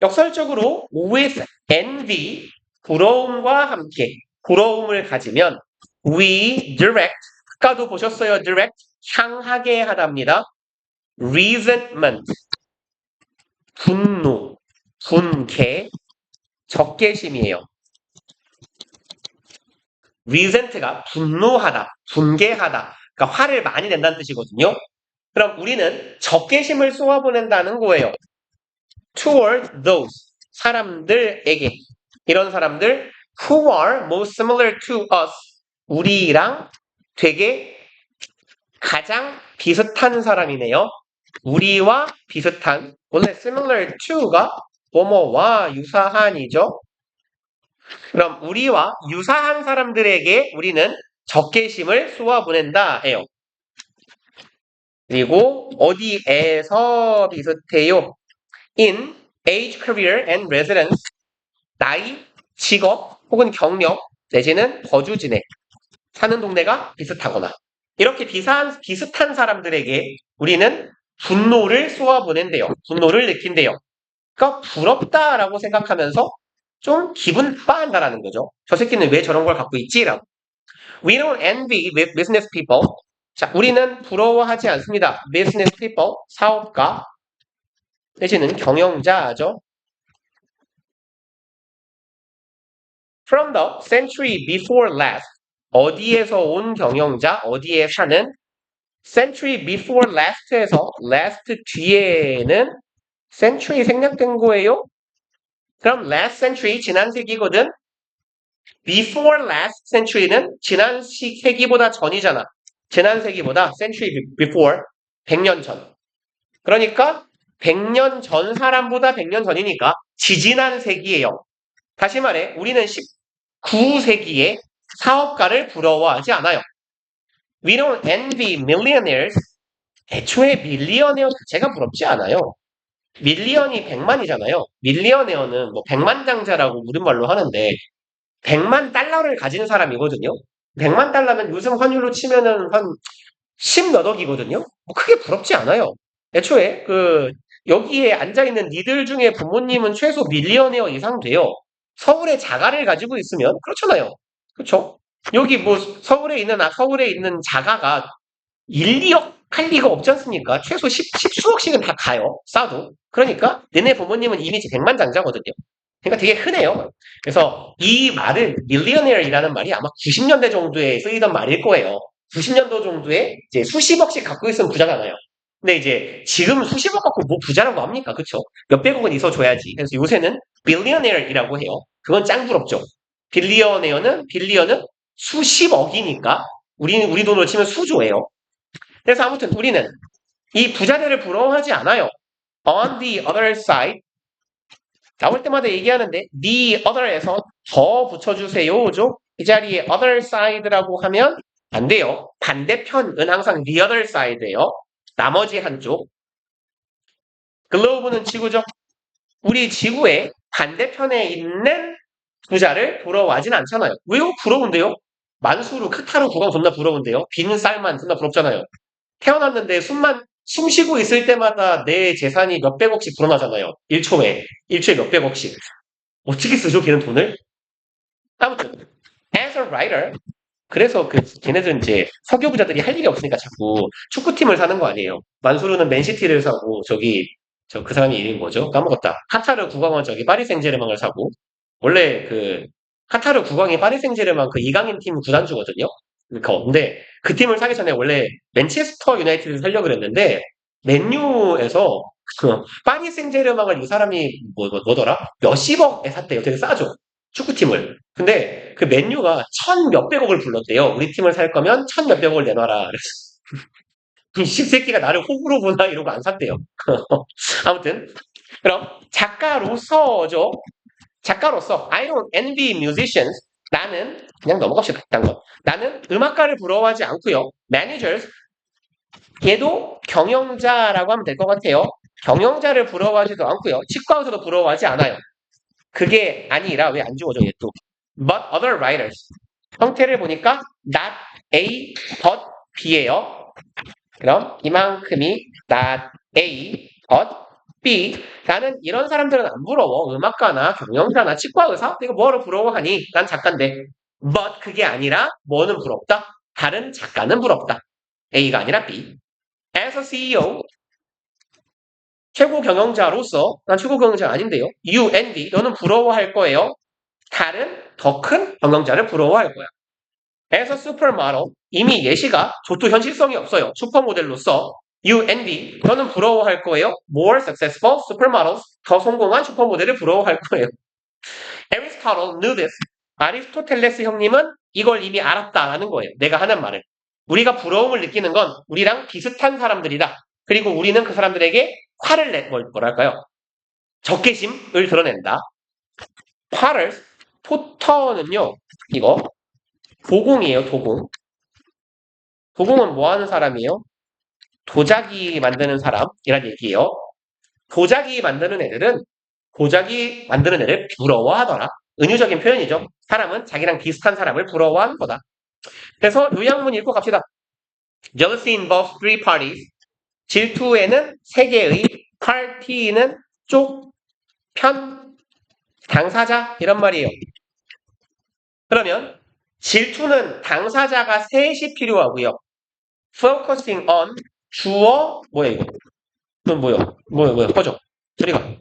역설적으로 with envy, 부러움과 함께 부러움을 가지면 we direct, 아까도 보셨어요. direct, 향하게 하답니다. resentment, 분노, 분개, 적개심이에요. resent가 분노하다, 분개하다, 그러니까 화를 많이 낸다는 뜻이거든요. 그럼 우리는 적개심을 쏘아보낸다는 거예요. toward those, 사람들에게 이런 사람들 who are most similar to us 우리랑 되게 가장 비슷한 사람이네요. 우리와 비슷한 원래 similar to가 뭐뭐와 유사한이죠. 그럼 우리와 유사한 사람들에게 우리는 적개심을 쏘아보낸다예요. 그리고 어디에서 비슷해요? In age, career, and residence. 나이, 직업, 혹은 경력, 내지는 거주 지내. 사는 동네가 비슷하거나. 이렇게 비슷한 사람들에게 우리는 분노를 쏘아보낸대요. 분노를 느낀대요. 그러니까 부럽다라고 생각하면서 좀 기분 빠한다라는 거죠. 저 새끼는 왜 저런 걸 갖고 있지? 라고. We don't envy business people. 자, 우리는 부러워하지 않습니다. business people, 사업가, 내지는 경영자죠. From the century before last. 어디에서 온 경영자, 어디에 사는 century before last에서 last 뒤에는 century 생략된 거예요. 그럼 last century, 지난 세기거든. before last century는 지난 세기보다 전이잖아. 지난 세기보다 century before 100년 전. 그러니까 100년 전 사람보다 100년 전이니까 지지난 세기예요. 다시 말해 우리는 19세기에 사업가를 부러워하지 않아요. We don't envy millionaires. 애초에 밀리어네어 자체가 부럽지 않아요. 밀리언이 100만이잖아요. 밀리어네어는 뭐 100만장자라고 우리말로 하는데 100만 달러를 가진 사람이거든요. 100만 달러면 요즘 환율로 치면은 한 10몇 억이거든요. 뭐 크게 부럽지 않아요. 애초에 여기에 앉아있는 니들 중에 부모님은 최소 밀리어네어 이상 돼요. 서울에 자가를 가지고 있으면 그렇잖아요. 그렇죠? 여기 뭐 서울에 있는 자가가 1, 2억 할 리가 없지 않습니까? 최소 10수억씩은 다 가요. 싸도. 그러니까 너네 부모님은 이미 100만 장자거든요. 그러니까 되게 흔해요. 그래서 이 말을 millionaire이라는 말이 아마 90년대 정도에 쓰이던 말일 거예요. 90년도 정도에 이제 수십억씩 갖고 있으면 부자잖아요. 근데 이제 지금 수십억 갖고 뭐 부자라고 합니까? 그쵸? 몇백억은 있어줘야지. 그래서 요새는 billionaire이라고 해요. 그건 짱 부럽죠. 빌리언은 수십억이니까 우리 돈으로 치면 수조예요. 그래서 아무튼 우리는 이 부자들을 부러워하지 않아요. On the other side 나올 때마다 얘기하는데 the other에서 더 붙여주세요죠. 이 자리에 other side라고 하면 안 돼요. 반대편은 항상 the other side예요. 나머지 한쪽. 글로브는 지구죠. 우리 지구의 반대편에 있는 부자를 부러워하진 않잖아요. 왜요? 부러운데요? 만수르, 카타르 국왕 존나 부러운데요? 빈 쌀만 존나 부럽잖아요. 태어났는데 숨 쉬고 있을 때마다 내 재산이 몇백억씩 불어나잖아요. 1초에 몇백억씩. 어떻게 쓰죠, 걔는 돈을? 아무튼, as a writer. 그래서 걔네들은 이제 석유 부자들이 할 일이 없으니까 자꾸 축구팀을 사는 거 아니에요. 만수르는 맨시티를 사고, 그 사람이 이름이 뭐죠? 까먹었다. 카타르 국왕은 파리 생제르맹을 사고, 원래 카타르 국왕이 파리 생제르맹 이강인 팀 구단주거든요. 근데 그 팀을 사기 전에 원래 맨체스터 유나이티드를 살려고 그랬는데 맨유에서 파리 생제르맹을 이 사람이 뭐더라? 몇십억에 샀대요. 되게 싸죠. 축구팀을. 근데 그 맨유가 천 몇백억을 불렀대요. 우리 팀을 살 거면 천 몇백억을 내놔라. 그래서 이 씹새끼가 나를 호구로 보나 이러고 안 샀대요. 아무튼 그럼 작가로서 I don't envy musicians. 나는 그냥 넘어갑시다. 그딴 거. 나는 음악가를 부러워하지 않고요. managers 얘도 경영자라고 하면 될 것 같아요. 경영자를 부러워하지도 않고요. 치과 의사도 부러워하지 않아요. 그게 아니라 왜 안 지워져 얘 또. But other writers. 형태를 보니까 not A, but B예요. 그럼 이만큼이 not A, but B. 나는 이런 사람들은 안 부러워. 음악가나 경영자나 치과 의사? 이거 뭐하러 부러워하니? 난 작가인데. But 그게 아니라 뭐는 부럽다? 다른 작가는 부럽다. A가 아니라 B. As a CEO, 최고 경영자로서 난 최고 경영자 아닌데요. You envy, 너는 부러워할 거예요. 다른 더 큰 경영자를 부러워할 거야. As a supermodel, 이미 예시가 저도 현실성이 없어요. 슈퍼모델로서 You envy. 너는 부러워할 거예요. More successful supermodels. 더 성공한 슈퍼모델을 부러워할 거예요. Aristotle knew this. 아리스토텔레스 형님은 이걸 이미 알았다라는 거예요. 내가 하는 말을. 우리가 부러움을 느끼는 건 우리랑 비슷한 사람들이다. 그리고 우리는 그 사람들에게 화를 뭐랄까요? 적개심을 드러낸다. 화를, 포터는요, 이거, 도공이에요, 도공. 도공은 뭐 하는 사람이에요? 도자기 만드는 사람이란 얘기예요. 도자기 만드는 애들은 도자기 만드는 애를 부러워하더라. 은유적인 표현이죠. 사람은 자기랑 비슷한 사람을 부러워하는 거다. 그래서 요약문 읽고 갑시다. Jealousy involves three parties. 질투에는 세 개의 party는 쪽, 편, 당사자 이런 말이에요. 그러면 질투는 당사자가 셋이 필요하고요. Focusing on 주어 뭐야 이거? 그럼 뭐야 꺼져. 소리가.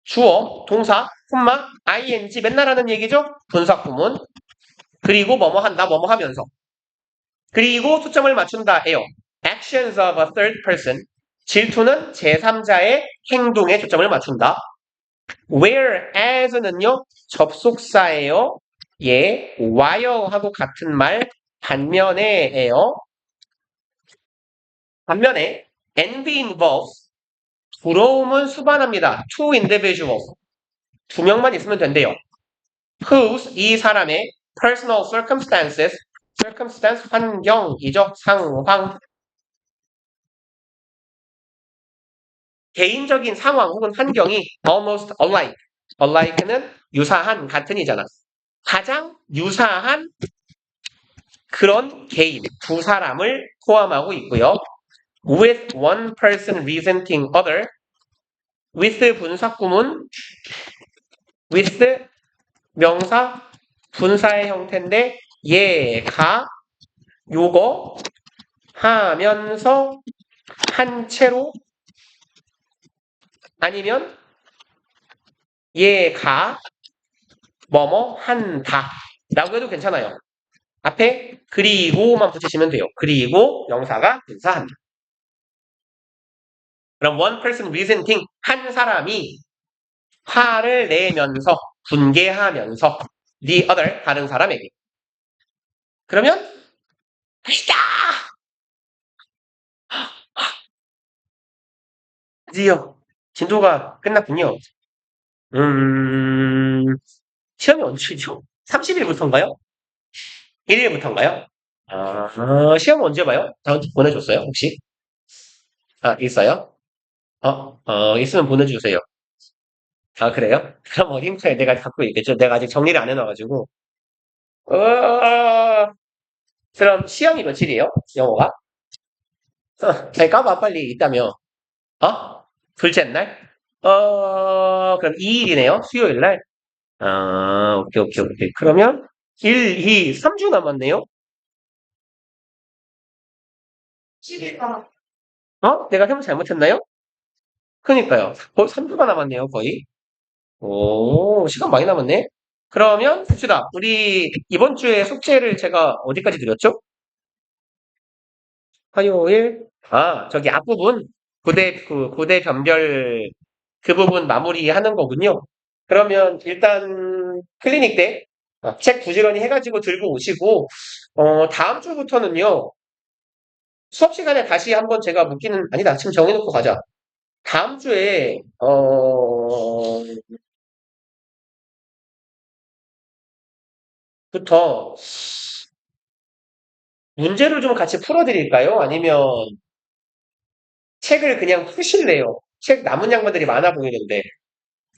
주어, 동사, 콤마, ing 맨날 하는 얘기죠? 분사구문. 그리고 뭐뭐 한다, 뭐뭐 하면서. 그리고 초점을 맞춘다예요. Actions of a third person. 질투는 제3자의 행동에 초점을 맞춘다. Whereas는요, 접속사예요. 예, while하고 같은 말, 반면에예요. 반면에 envy involves 부러움은 수반합니다. Two individuals. 두 명만 있으면 된대요. Whose 이 사람의 personal circumstances circumstance 환경이죠. 상황. 개인적인 상황 혹은 환경이 almost alike. alike는 유사한, 같은이잖아. 가장 유사한 그런 개인, 두 사람을 포함하고 있고요. With one person resenting other. with 분사구문, with 명사, 분사의 형태인데 얘가 요거 하면서 한 채로 아니면 얘가 뭐뭐 한다 라고 해도 괜찮아요. 앞에 그리고만 붙이시면 돼요. 그리고 명사가 분사한다. 그럼 one person resenting 한 사람이 화를 내면서 분개하면서 the other 다른 사람에게 그러면 아니다! 드디어 진도가 끝났군요. 시험이 언제죠? 30일부터인가요? 1일부터인가요? 시험 언제 봐요? 다음 주 보내줬어요, 혹시? 아, 있어요? 있으면 보내주세요. 아, 그래요? 그럼 어딘가에 내가 갖고 있겠죠? 내가 아직 정리를 안 해놔가지고. 그럼 시험이 며칠이에요? 영어가? 잘 까봐, 빨리 있다며. 둘째 날? 그럼 2일이네요? 수요일 날? 오케이, 오케이, 오케이. 그러면 1, 2, 3주 남았네요? 내가 해문 잘못했나요? 그니까요. 거의 3주가 남았네요, 거의. 오, 시간 많이 남았네? 그러면 봅시다. 우리 이번 주에 숙제를 제가 어디까지 드렸죠? 화요일? 저기 앞부분, 고대 변별 그 부분 마무리하는 거군요. 그러면 일단 클리닉 때 책 부지런히 해가지고 들고 오시고, 다음 주부터는요, 수업 시간에 다시 한번 제가 묻기는, 아니다, 지금 정해놓고 가자. 다음 주에, 부터 문제를 좀 같이 풀어드릴까요? 아니면 책을 그냥 푸실래요? 책 남은 양반들이 많아 보이는데.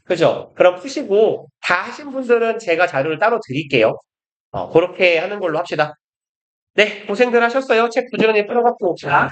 그죠? 그럼 푸시고, 다 하신 분들은 제가 자료를 따로 드릴게요. 그렇게 하는 걸로 합시다. 네, 고생들 하셨어요. 책 부지런히 풀어갖고 옵시다.